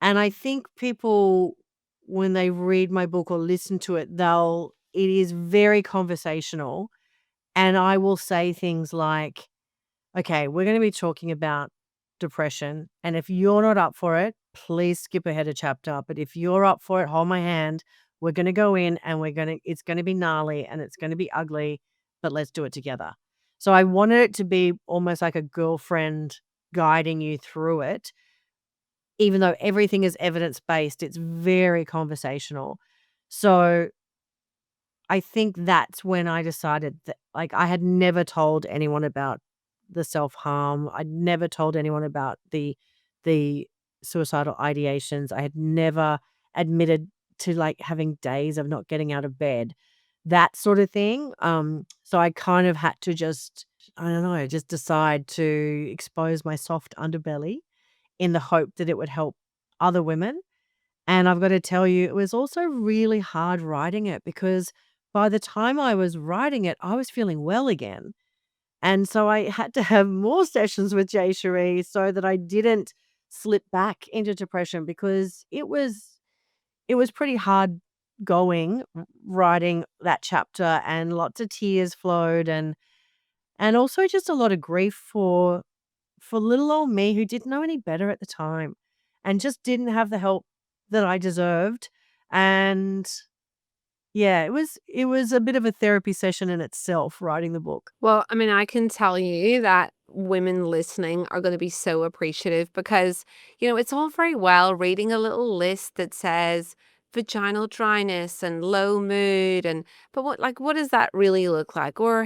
And I think people, when they read my book or listen to it, it is very conversational. And I will say things like, okay, we're going to be talking about depression. And if you're not up for it, please skip ahead a chapter. But if you're up for it, hold my hand. We're going to go in and it's going to be gnarly and it's going to be ugly, but let's do it together. So I wanted it to be almost like a girlfriend guiding you through it. Even though everything is evidence based, it's very conversational. So I think that's when I decided that, like, I had never told anyone about the self-harm. I'd never told anyone about the suicidal ideations. I had never admitted to, like, having days of not getting out of bed, that sort of thing. So I kind of had to just, I don't know, just decide to expose my soft underbelly in the hope that it would help other women. And I've got to tell you, it was also really hard writing it because by the time I was writing it, I was feeling well again. And so I had to have more sessions with Jay Cherie so that I didn't slip back into depression because it was pretty hard going writing that chapter, and lots of tears flowed, and also just a lot of grief for little old me who didn't know any better at the time and just didn't have the help that I deserved. And yeah, it was a bit of a therapy session in itself writing the book. Well, I mean, I can tell you that women listening are going to be so appreciative because, it's all very well reading a little list that says vaginal dryness and low mood, but what does that really look like? Or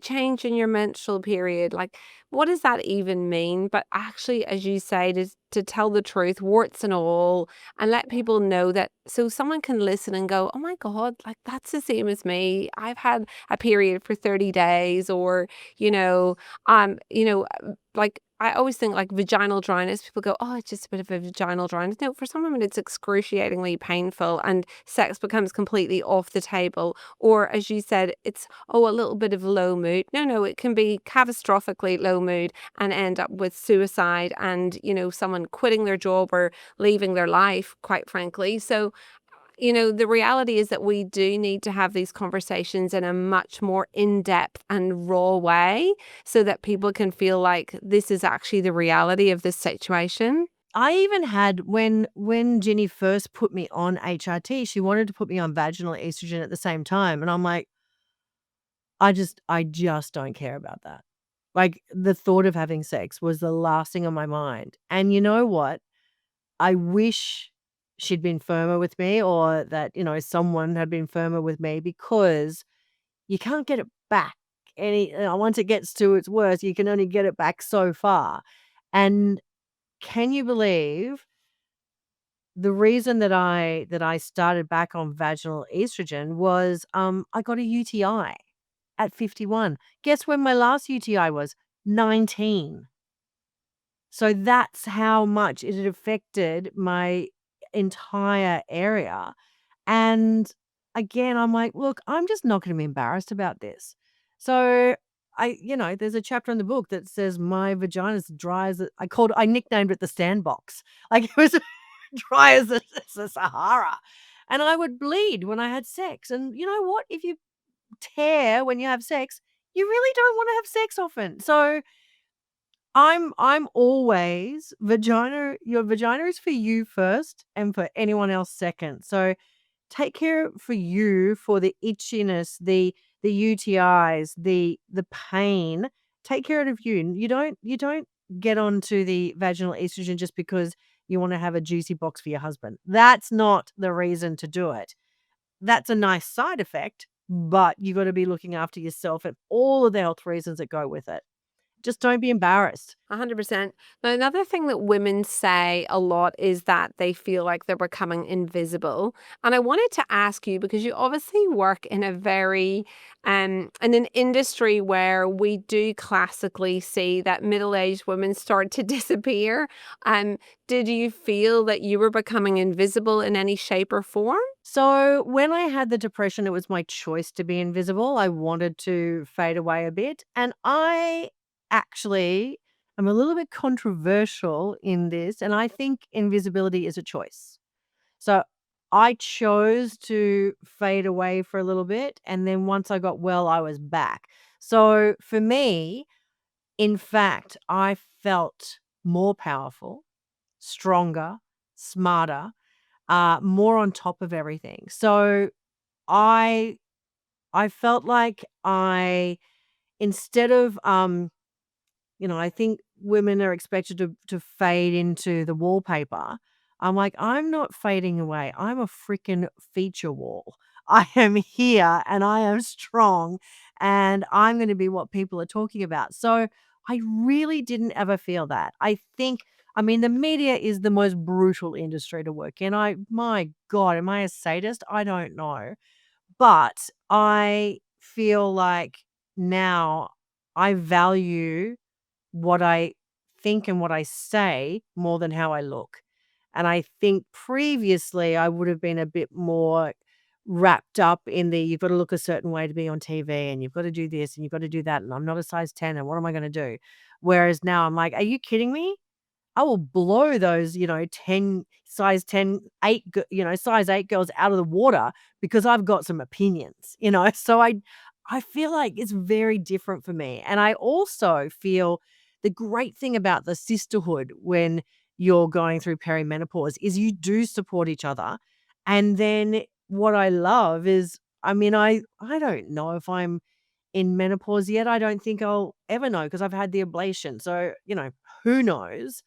change in your menstrual period. Like, what does that even mean? But actually, as you say, to tell the truth, warts and all, and let people know that so someone can listen and go, "Oh my God, like that's the same as me. I've had a period for 30 days," or, you know, like I always think like vaginal dryness, people go, "Oh, it's just a bit of a vaginal dryness." No, for some women it's excruciatingly painful and sex becomes completely off the table. Or as you said, it's a little bit of low mood. No, it can be catastrophically low mood and end up with suicide and, someone quitting their job or leaving their life, quite frankly. So, the reality is that we do need to have these conversations in a much more in-depth and raw way so that people can feel like this is actually the reality of this situation. I even had when Ginny first put me on HRT, she wanted to put me on vaginal estrogen at the same time, and I'm like, I just don't care about that. Like, the thought of having sex was the last thing on my mind, and you know what? I wish she'd been firmer with me or that, someone had been firmer with me because you can't get it back. Once it gets to its worst, you can only get it back so far. And can you believe the reason that I started back on vaginal estrogen was I got a UTI at 51. Guess when my last UTI was? 19. So that's how much it had affected my entire area. And again, I'm like, look, I'm just not going to be embarrassed about this. So there's a chapter in the book that says my vagina's dry as I nicknamed it the sandbox. Like it was dry as the Sahara. And I would bleed when I had sex. And you know what? If you tear when you have sex, you really don't want to have sex often. So I'm always your vagina is for you first and for anyone else second. So take care for you for the itchiness, the UTIs, the pain. Take care of you. And you don't get onto the vaginal estrogen just because you want to have a juicy box for your husband. That's not the reason to do it. That's a nice side effect, but you got to be looking after yourself and all of the health reasons that go with it. Just don't be embarrassed. 100%. Now, another thing that women say a lot is that they feel like they're becoming invisible. And I wanted to ask you because you obviously work in a very in an industry where we do classically see that middle-aged women start to disappear. Did you feel that you were becoming invisible in any shape or form? So when I had the depression, it was my choice to be invisible. I wanted to fade away a bit. And I actually am a little bit controversial in this. And I think invisibility is a choice. So I chose to fade away for a little bit. And then once I got well, I was back. So for me, in fact, I felt more powerful, stronger, smarter, more on top of everything. So I I felt like instead of I think women are expected to fade into the wallpaper. I'm like, I'm not fading away. I'm a freaking feature wall. I am here and I am strong and I'm going to be what people are talking about. So I really didn't ever feel that. I mean, the media is the most brutal industry to work in. My God, am I a sadist? I don't know. But I feel like now I value what I think and what I say more than how I look. And I think previously I would have been a bit more wrapped up in the you've got to look a certain way to be on TV and you've got to do this and you've got to do that. And I'm not a size 10 and what am I going to do? Whereas now I'm like, are you kidding me? I will blow those, 10 size 10, 8, size 8 girls out of the water because I've got some opinions. So I feel like it's very different for me. And I also feel the great thing about the sisterhood when you're going through perimenopause is you do support each other. And then what I love is, I mean, I don't know if I'm in menopause yet. I don't think I'll ever know because I've had the ablation. So, who knows?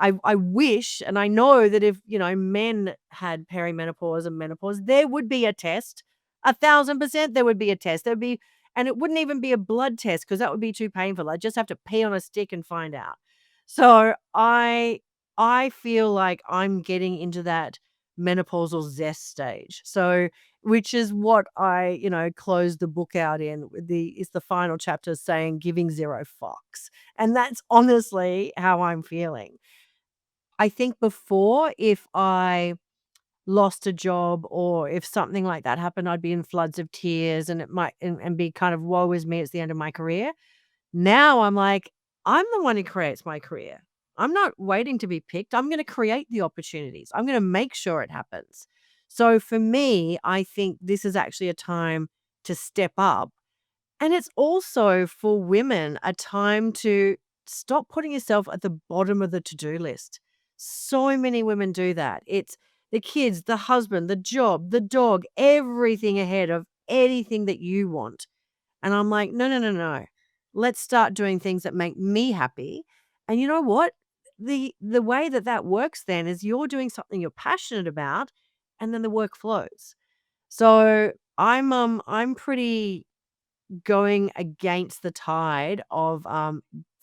I wish and I know that if, men had perimenopause and menopause, there would be a test. 1,000% there would be a test. There'd be and it wouldn't even be a blood test because that would be too painful. I'd just have to pee on a stick and find out. So I feel like I'm getting into that menopausal zest stage. So, which is what I, close the book out in with the final chapter saying giving zero fucks. And that's honestly how I'm feeling. I think before, if I lost a job or if something like that happened, I'd be in floods of tears and it might and be kind of woe is me, it's the end of my career. Now I'm like, I'm the one who creates my career. I'm not waiting to be picked. I'm going to create the opportunities. I'm going to make sure it happens. So for me, I think this is actually a time to step up. And it's also for women a time to stop putting yourself at the bottom of the to do list. So many women do that. It's the kids, the husband, the job, the dog, everything ahead of anything that you want. And I'm like, "No, no, no, no. Let's start doing things that make me happy." And you know what? The way that that works then is you're doing something you're passionate about, and then the work flows. So I'm pretty going against the tide of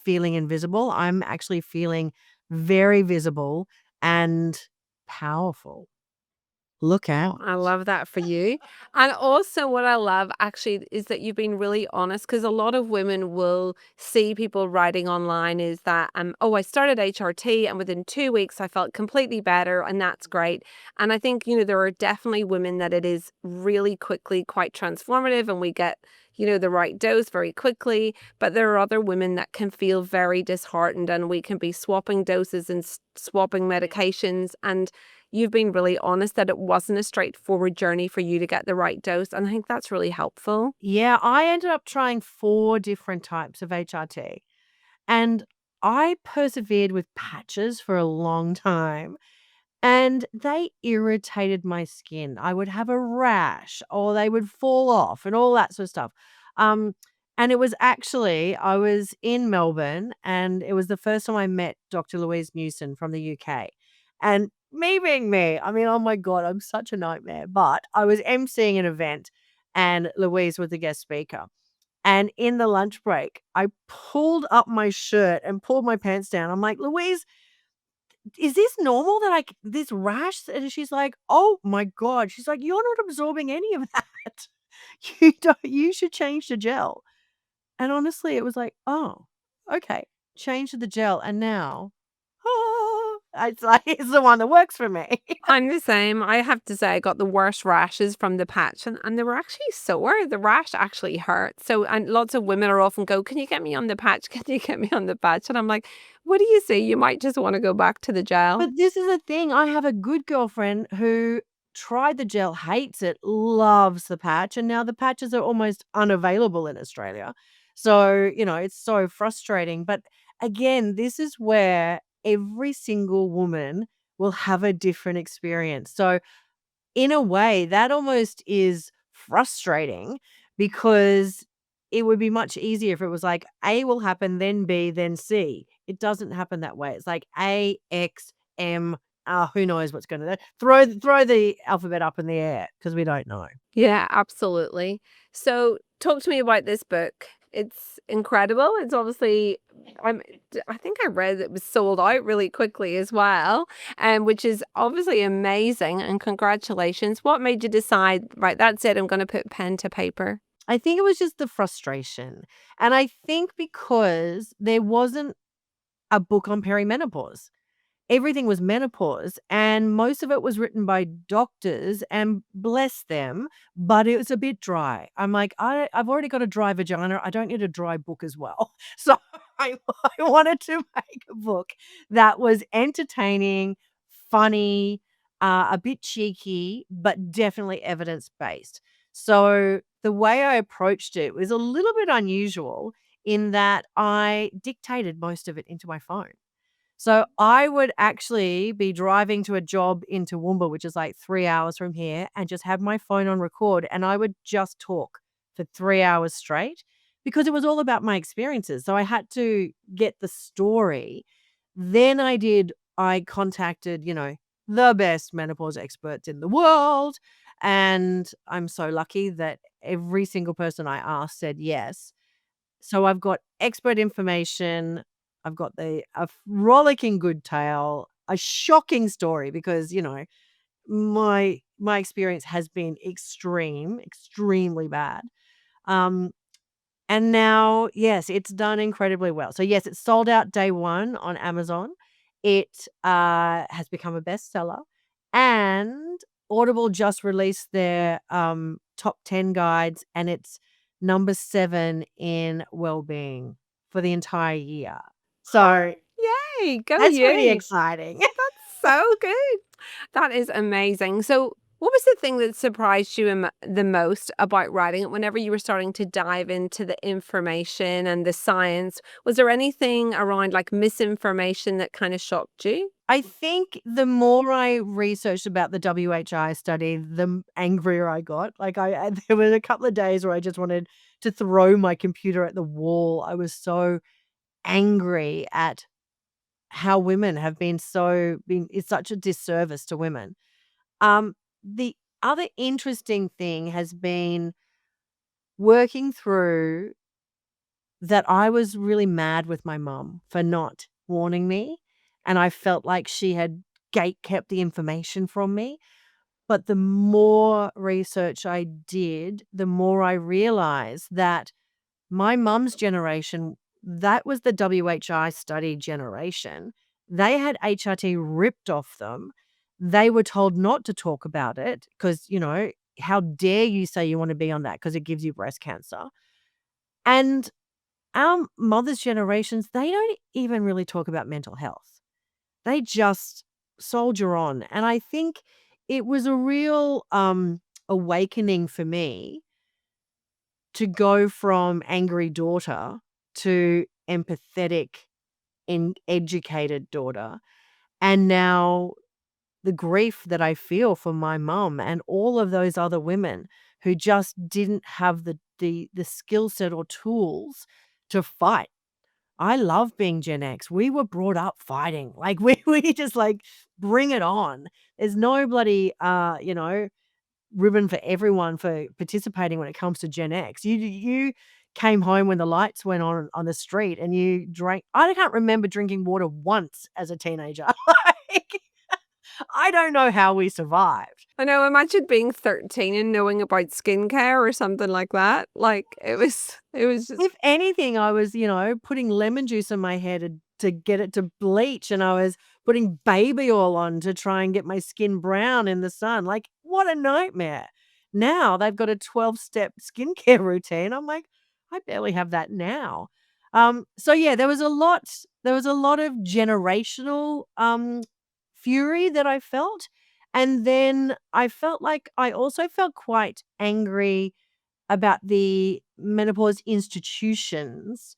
feeling invisible. I'm actually feeling very visible and powerful. Look out. I love that for you. And also, what I love actually is that you've been really honest because a lot of women will see people writing online is that, oh, I started HRT and within 2 weeks I felt completely better, and that's great. And I think, there are definitely women that it is really quickly quite transformative and we get, the right dose very quickly. But there are other women that can feel very disheartened and we can be swapping doses and swapping medications. And you've been really honest that it wasn't a straightforward journey for you to get the right dose, and I think that's really helpful. Yeah, I ended up trying 4 different types of HRT, and I persevered with patches for a long time, and they irritated my skin. I would have a rash or they would fall off and all that sort of stuff. Um, and it was actually I was in Melbourne, and it was the first time I met Dr. Louise Newson from the UK. And me being me, I mean, oh my God, I'm such a nightmare. But I was emceeing an event and Louise was the guest speaker. And in the lunch break, I pulled up my shirt and pulled my pants down. I'm like, Louise, is this normal that this rash? And she's like, oh my God. She's like, you're not absorbing any of that. You should change the gel. And honestly, it was like, oh, okay. Change to the gel. And now, it's like, it's the one that works for me. I'm the same. I have to say I got the worst rashes from the patch and they were actually sore. The rash actually hurt. So, and lots of women are often go, can you get me on the patch? Can you get me on the patch? And I'm like, what do you say? You might just want to go back to the gel. But this is the thing, I have a good girlfriend who tried the gel, hates it, loves the patch, and now the patches are almost unavailable in Australia. So, it's so frustrating, but again, this is where every single woman will have a different experience. So in a way, that almost is frustrating because it would be much easier if it was like A will happen, then B, then C. It doesn't happen that way. It's like A, X, M. Who knows what's going to throw the alphabet up in the air because we don't know. Yeah, absolutely. So, talk to me about this book. It's incredible. It's obviously, I'm, I think I read it was sold out really quickly as well, which is obviously amazing. And congratulations. What made you decide, right, that's it, I'm going to put pen to paper? I think it was just the frustration. And I think because there wasn't a book on perimenopause. Everything was menopause, and most of it was written by doctors, and bless them, but it was a bit dry. I'm like, I've already got a dry vagina. I don't need a dry book as well. So I, I wanted to make a book that was entertaining, funny, a bit cheeky, but definitely evidence based. So the way I approached it was a little bit unusual in that I dictated most of it into my phone. So I would actually be driving to a job in Toowoomba, which is like 3 hours from here, and just have my phone on record, and I would just talk for 3 hours straight because it was all about my experiences. So I had to get the story. Then I contacted, the best menopause experts in the world, and I'm so lucky that every single person I asked said yes. So I've got expert information. I've got a frolicking good tale. a shocking story because, my experience has been extremely bad. Um, and now, yes, it's done incredibly well. So, yes, it's sold out day 1 on Amazon. It, has become a bestseller, and Audible just released their, top 10 guides, and it's number 7 in well-being for the entire year. So, Yay, go that's pretty you. exciting. That's so good. That is amazing. So, what was the thing that surprised you the most about writing it whenever you were starting to dive into the information and the science? Was there anything around like misinformation that kind of shocked you? I think the more I researched about the WHI study, the angrier I got. Like there were a couple of days where I just wanted to throw my computer at the wall. I was so angry at how women have been it's such a disservice to women. The other interesting thing has been working through that I was really mad with my mum for not warning me, and I felt like she had gate kept the information from me. But the more research I did, the more I realized that my mum's generation, that was the WHI study generation. They had HRT ripped off them. They were told not to talk about it because, how dare you say you want to be on that because it gives you breast cancer. And our mothers' generations, they don't even really talk about mental health. They just soldier on. And I think it was a real awakening for me to go from angry daughter to empathetic and educated daughter. And now the grief that I feel for my mum and all of those other women who just didn't have the skill set or tools to fight. I love being Gen X. We were brought up fighting. Like we just like bring it on. There's no bloody ribbon for everyone for participating when it comes to Gen X. You came home when the lights went on the street and you drank. I can't remember drinking water once as a teenager. Like, I don't know how we survived. I know, imagine being 13 and knowing about skincare or something like that. Like it was just If anything, I was, putting lemon juice in my hair to get it to bleach, and I was putting baby oil on to try and get my skin brown in the sun. Like, what a nightmare. Now they've got a 12-step skincare routine. I'm like, I barely have that now. So yeah, there was a lot of generational fury that I felt. And then I felt like I also felt quite angry about the menopause institutions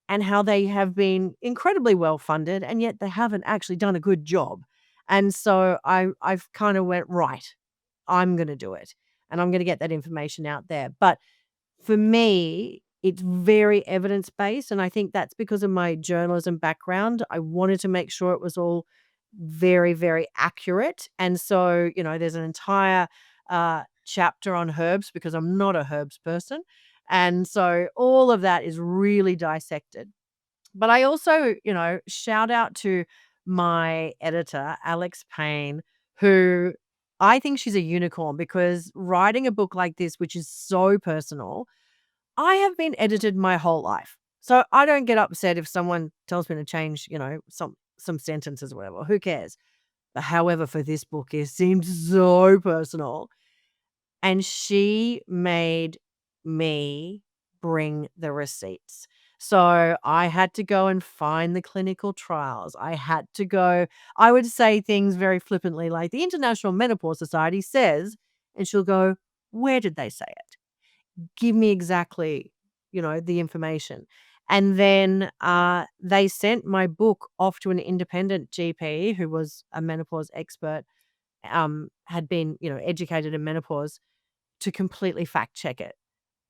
and how they have been incredibly well funded, and yet they haven't actually done a good job. And so I've kind of went, right, I'm going to do it and I'm going to get that information out there. But for me, it's very evidence based. And I think that's because of my journalism background. I wanted to make sure it was all very, very accurate. And so, there's an entire chapter on herbs because I'm not a herbs person. And so all of that is really dissected. But I also, shout out to my editor, Alex Payne, who I think she's a unicorn because writing a book like this, which is so personal, I have been edited my whole life. So I don't get upset if someone tells me to change, some sentences or whatever. Who cares? But however, for this book, it seemed so personal. And she made me bring the receipts. So I had to go and find the clinical trials. I would say things very flippantly like the International Menopause Society says, and she'll go, where did they say it? Give me exactly, the information. And then they sent my book off to an independent GP who was a menopause expert, had been, educated in menopause to completely fact check it.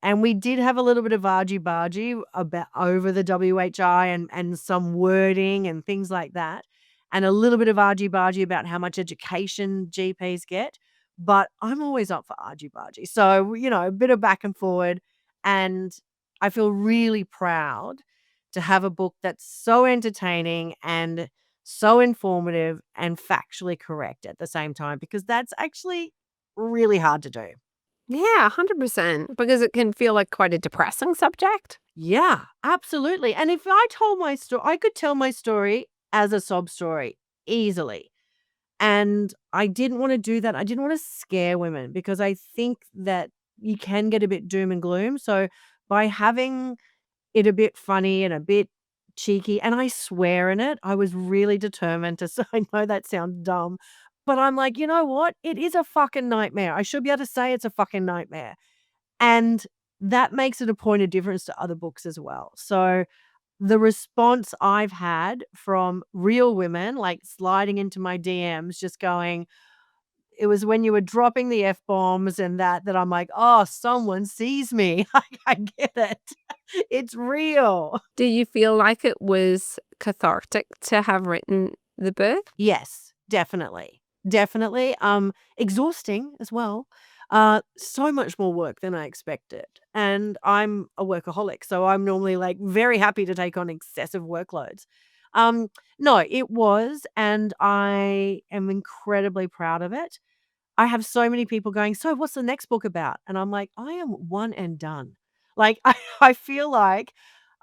And we did have a little bit of argy-bargy about over the WHI and some wording and things like that, and a little bit of argy-bargy about how much education GPs get, but I'm always up for argy-bargy. So, a bit of back and forward, and I feel really proud to have a book that's so entertaining and so informative and factually correct at the same time, because that's actually really hard to do. Yeah, 100%, because it can feel like quite a depressing subject. Yeah, absolutely. And if I told my story, I could tell my story as a sob story easily. And I didn't want to do that. I didn't want to scare women because I think that you can get a bit doom and gloom. So by having it a bit funny and a bit cheeky, and I swear in it, I was really determined to say, I know that sounds dumb, but I'm like, you know what? It is a fucking nightmare. I should be able to say it's a fucking nightmare. And that makes it a point of difference to other books as well. So the response I've had from real women, like, sliding into my DMs just going, "It was when you were dropping the F bombs and that I'm like, oh, someone sees me. I get it. It's real." Do you feel like it was cathartic to have written the book? Yes, definitely. Definitely. Exhausting as well. So much more work than I expected. And I'm a workaholic, so I'm normally, like, very happy to take on excessive workloads. Um, no, it was, and I am incredibly proud of it. I have so many people going, "So what's the next book about?" And I'm like, "I am one and done." Like, I feel like,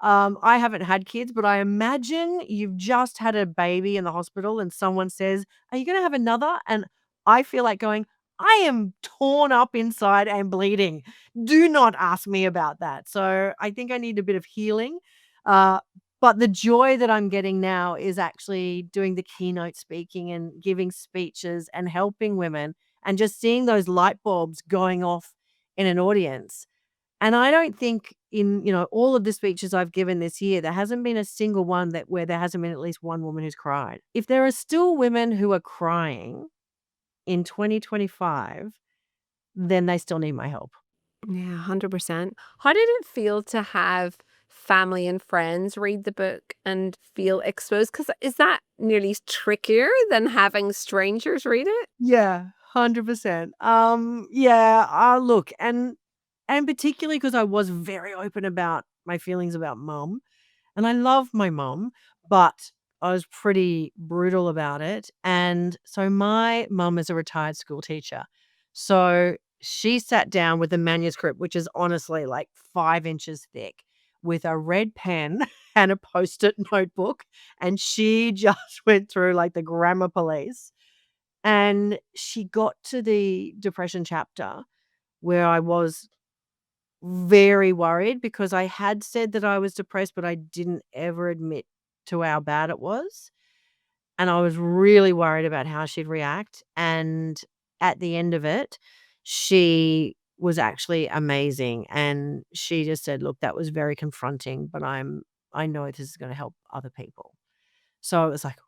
I haven't had kids, but I imagine you've just had a baby in the hospital and someone says, "Are you gonna have another?" And I feel like going, "I am torn up inside and bleeding. Do not ask me about that." So, I think I need a bit of healing, uh, but the joy that I'm getting now is actually doing the keynote speaking and giving speeches and helping women and just seeing those light bulbs going off in an audience. And I don't think in, all of the speeches I've given this year, there hasn't been a single one that where there hasn't been at least one woman who's cried. If there are still women who are crying in 2025, then they still need my help. Yeah, 100%. How did it feel to have family and friends read the book and feel exposed? Because is that nearly trickier than having strangers read it? Yeah, 100%. Yeah, look, and particularly because I was very open about my feelings about mum. And I love my mum, but I was pretty brutal about it. And so my mum is a retired school teacher. So she sat down with a manuscript, which is honestly like 5 inches thick, with a red pen and a post it notebook. And she just went through like the grammar police. And she got to the depression chapter where I was very worried because I had said that I was depressed, but I didn't ever admit to how bad it was, and I was really worried about how she'd react, and at the end of it, she was actually amazing, and she just said, "Look, that was very confronting, but I know this is gonna help other people." So it was like,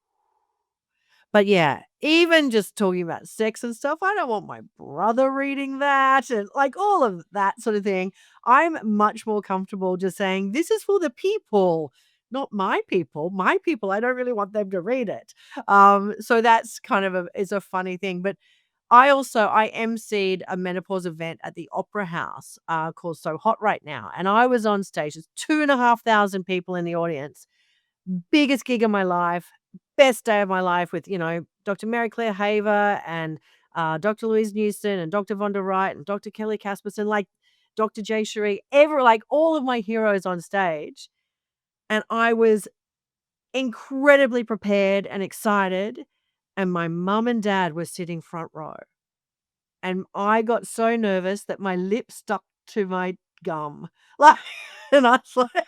but yeah, even just talking about sex and stuff, I don't want my brother reading that and like all of that sort of thing. I'm much more comfortable just saying, "This is for the people, not my people. My people, I don't really want them to read it." So that's kind of is a funny thing. But I emceed a menopause event at the Opera House called So Hot Right Now. And I was on stage. There's 2,500 people in the audience. Biggest gig of my life, best day of my life with, Dr. Mary Claire Haver and, Dr. Louise Newson and Dr. Vonda Wright and Dr. Kelly Casperson, like, Dr. Jay Sheree, like, all of my heroes on stage, and I was incredibly prepared and excited, and my mum and dad were sitting front row, and I got so nervous that my lip stuck to my gum, like, and I was like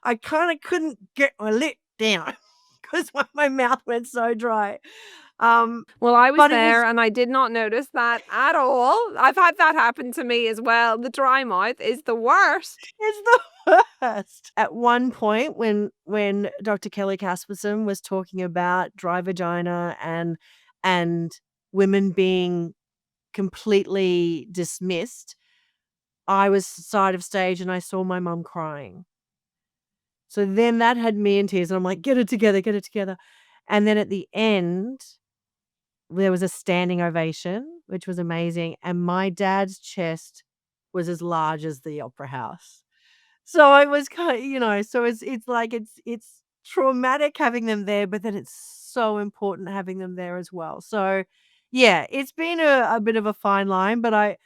I kinda couldn't get my lip down 'cause my mouth went so dry. Um, Well, I was but it there was and I did not notice that at all. I've had that happen to me as well. The dry mouth is the worst. it's the worst. At one point when Dr. Kelly Casperson was talking about dry vagina and women being completely dismissed, I was side of stage and I saw my mum crying. So then that had me in tears, and I'm like, "Get it together, get it together." And then at the end there was a standing ovation, which was amazing, and my dad's chest was as large as the opera house. So I was so it's like it's traumatic having them there, but then it's so important having them there as well. So, yeah, it's been a bit of a fine line, but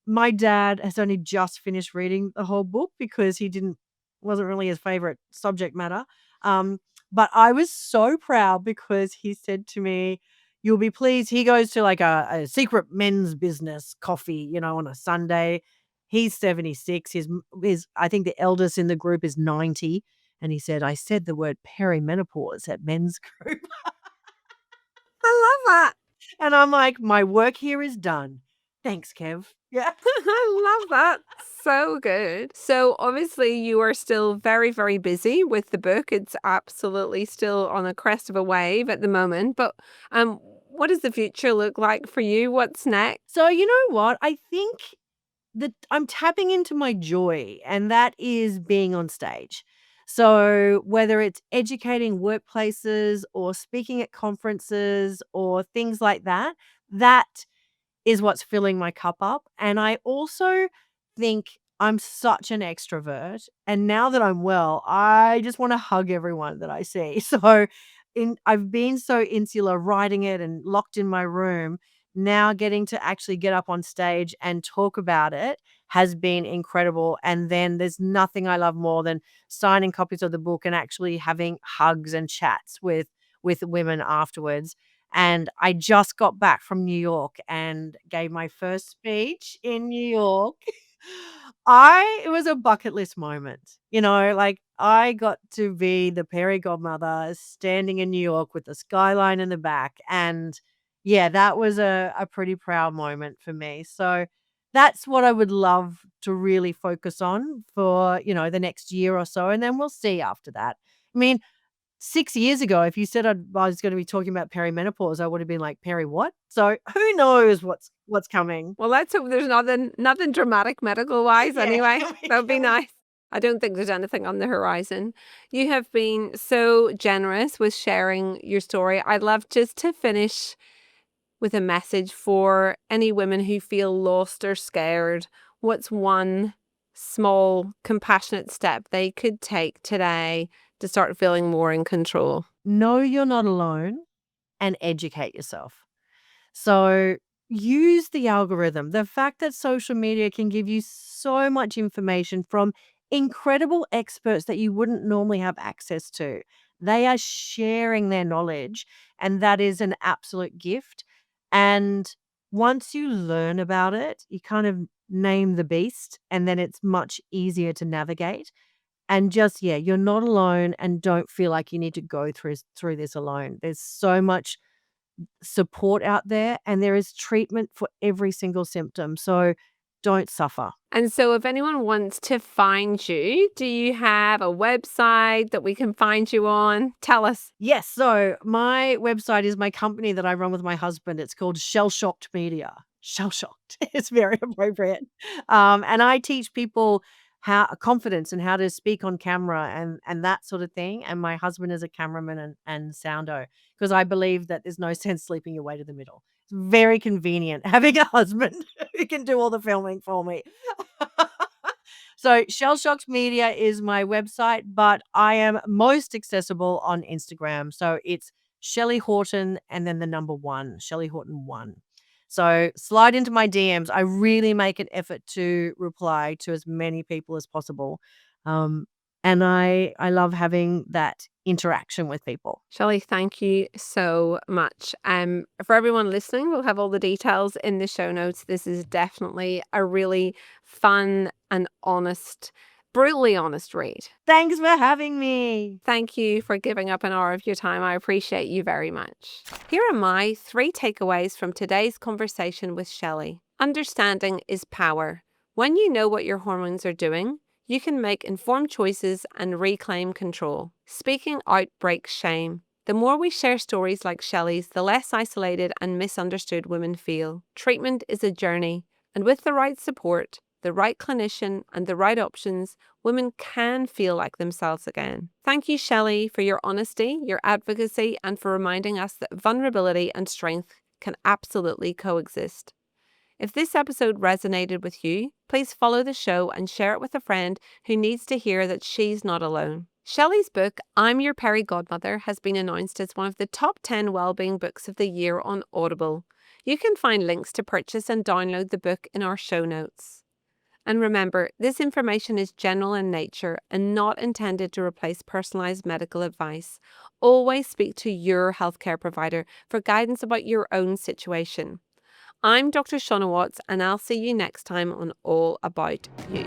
my dad has only just finished reading the whole book because he didn't wasn't really his favorite subject matter. Um, but I was so proud because he said to me, "You'll be pleased." He goes to like a secret men's business coffee, on a Sunday. He's 76. His I think the eldest in the group is 90. And he said, "I said the word perimenopause at men's group." I love that. And I'm like, "My work here is done. Thanks, Kev." Yeah. I love that. So good. So obviously you are still very, very busy with the book. It's absolutely still on a crest of a wave at the moment. But what does the future look like for you? What's next? So you know what? I think that I'm tapping into my joy, and that is being on stage. So whether it's educating workplaces or speaking at conferences or things like that, that is what's filling my cup up. And I also think I'm such an extrovert. And now that I'm well, I just want to hug everyone that I see. So I've been so insular writing it and locked in my room. Now getting to actually get up on stage and talk about it has been incredible. And then there's nothing I love more than signing copies of the book and actually having hugs and chats with women afterwards. And I just got back from New York and gave my first speech in New York. It was a bucket list moment. Like I got to be the fairy godmother standing in New York with the skyline in the back. And yeah, that was a pretty proud moment for me. So that's what I would love to really focus on for, the next year or so. And then we'll see after that. I mean, 6 years ago, if you said I was gonna be talking about perimenopause, I would have been like, "Peri what?" So, who knows what's coming. Well, let's hope there's nothing dramatic medical wise Yeah, anyway. That would be can we nice. I don't think there's anything on the horizon. You have been so generous with sharing your story. I'd love just to finish with a message for any women who feel lost or scared. What's one small, compassionate step they could take today to start feeling more in control? know you're not alone and educate yourself. So use the algorithm. The fact that social media can give you so much information from incredible experts that you wouldn't normally have access to. They are sharing their knowledge, and that is an absolute gift. And once you learn about it, you kind of name the beast, and then it's much easier to navigate. And just, yeah, you're not alone and don't feel like you need to go through this alone. There's so much support out there, and there is treatment for every single symptom. So don't suffer. And so, if anyone wants to find you, do you have a website that we can find you on? Tell us. Yes, so my website is my company that I run with my husband. It's called Shell Shocked Media. Shell Shocked. It's very appropriate. And I teach people how confidence and how to speak on camera and that sort of thing. And my husband is a cameraman and soundo because I believe that there's no sense sleeping your way to the middle. It's very convenient having a husband who can do all the filming for me. So Shell Shocked Media is my website, but I am most accessible on Instagram. So it's Shelly Horton and then the number one, Shelly Horton 1. So slide into my DMs. I really make an effort to reply to as many people as possible. Um, and I love having that interaction with people. Shelley, thank you so much. For everyone listening, we'll have all the details in the show notes. This is definitely a really fun and honest, brutally honest read. Thanks for having me. Thank you for giving up an hour of your time. I appreciate you very much. Here are my 3 takeaways from today's conversation with Shelley. Understanding is power. When you know what your hormones are doing, you can make informed choices and reclaim control. Speaking out breaks shame. The more we share stories like Shelley's, the less isolated and misunderstood women feel. Treatment is a journey, and with the right support, the right clinician, and the right options, women can feel like themselves again. Thank you, Shelley, for your honesty, your advocacy, and for reminding us that vulnerability and strength can absolutely coexist. If this episode resonated with you, please follow the show and share it with a friend who needs to hear that she's not alone. Shelley's book, I'm Your Peri Godmother, has been announced as one of the top 10 wellbeing books of the year on Audible. You can find links to purchase and download the book in our show notes. And remember, this information is general in nature and not intended to replace personalized medical advice. Always speak to your healthcare provider for guidance about your own situation. I'm Dr. Shauna Watts, and I'll see you next time on All About You.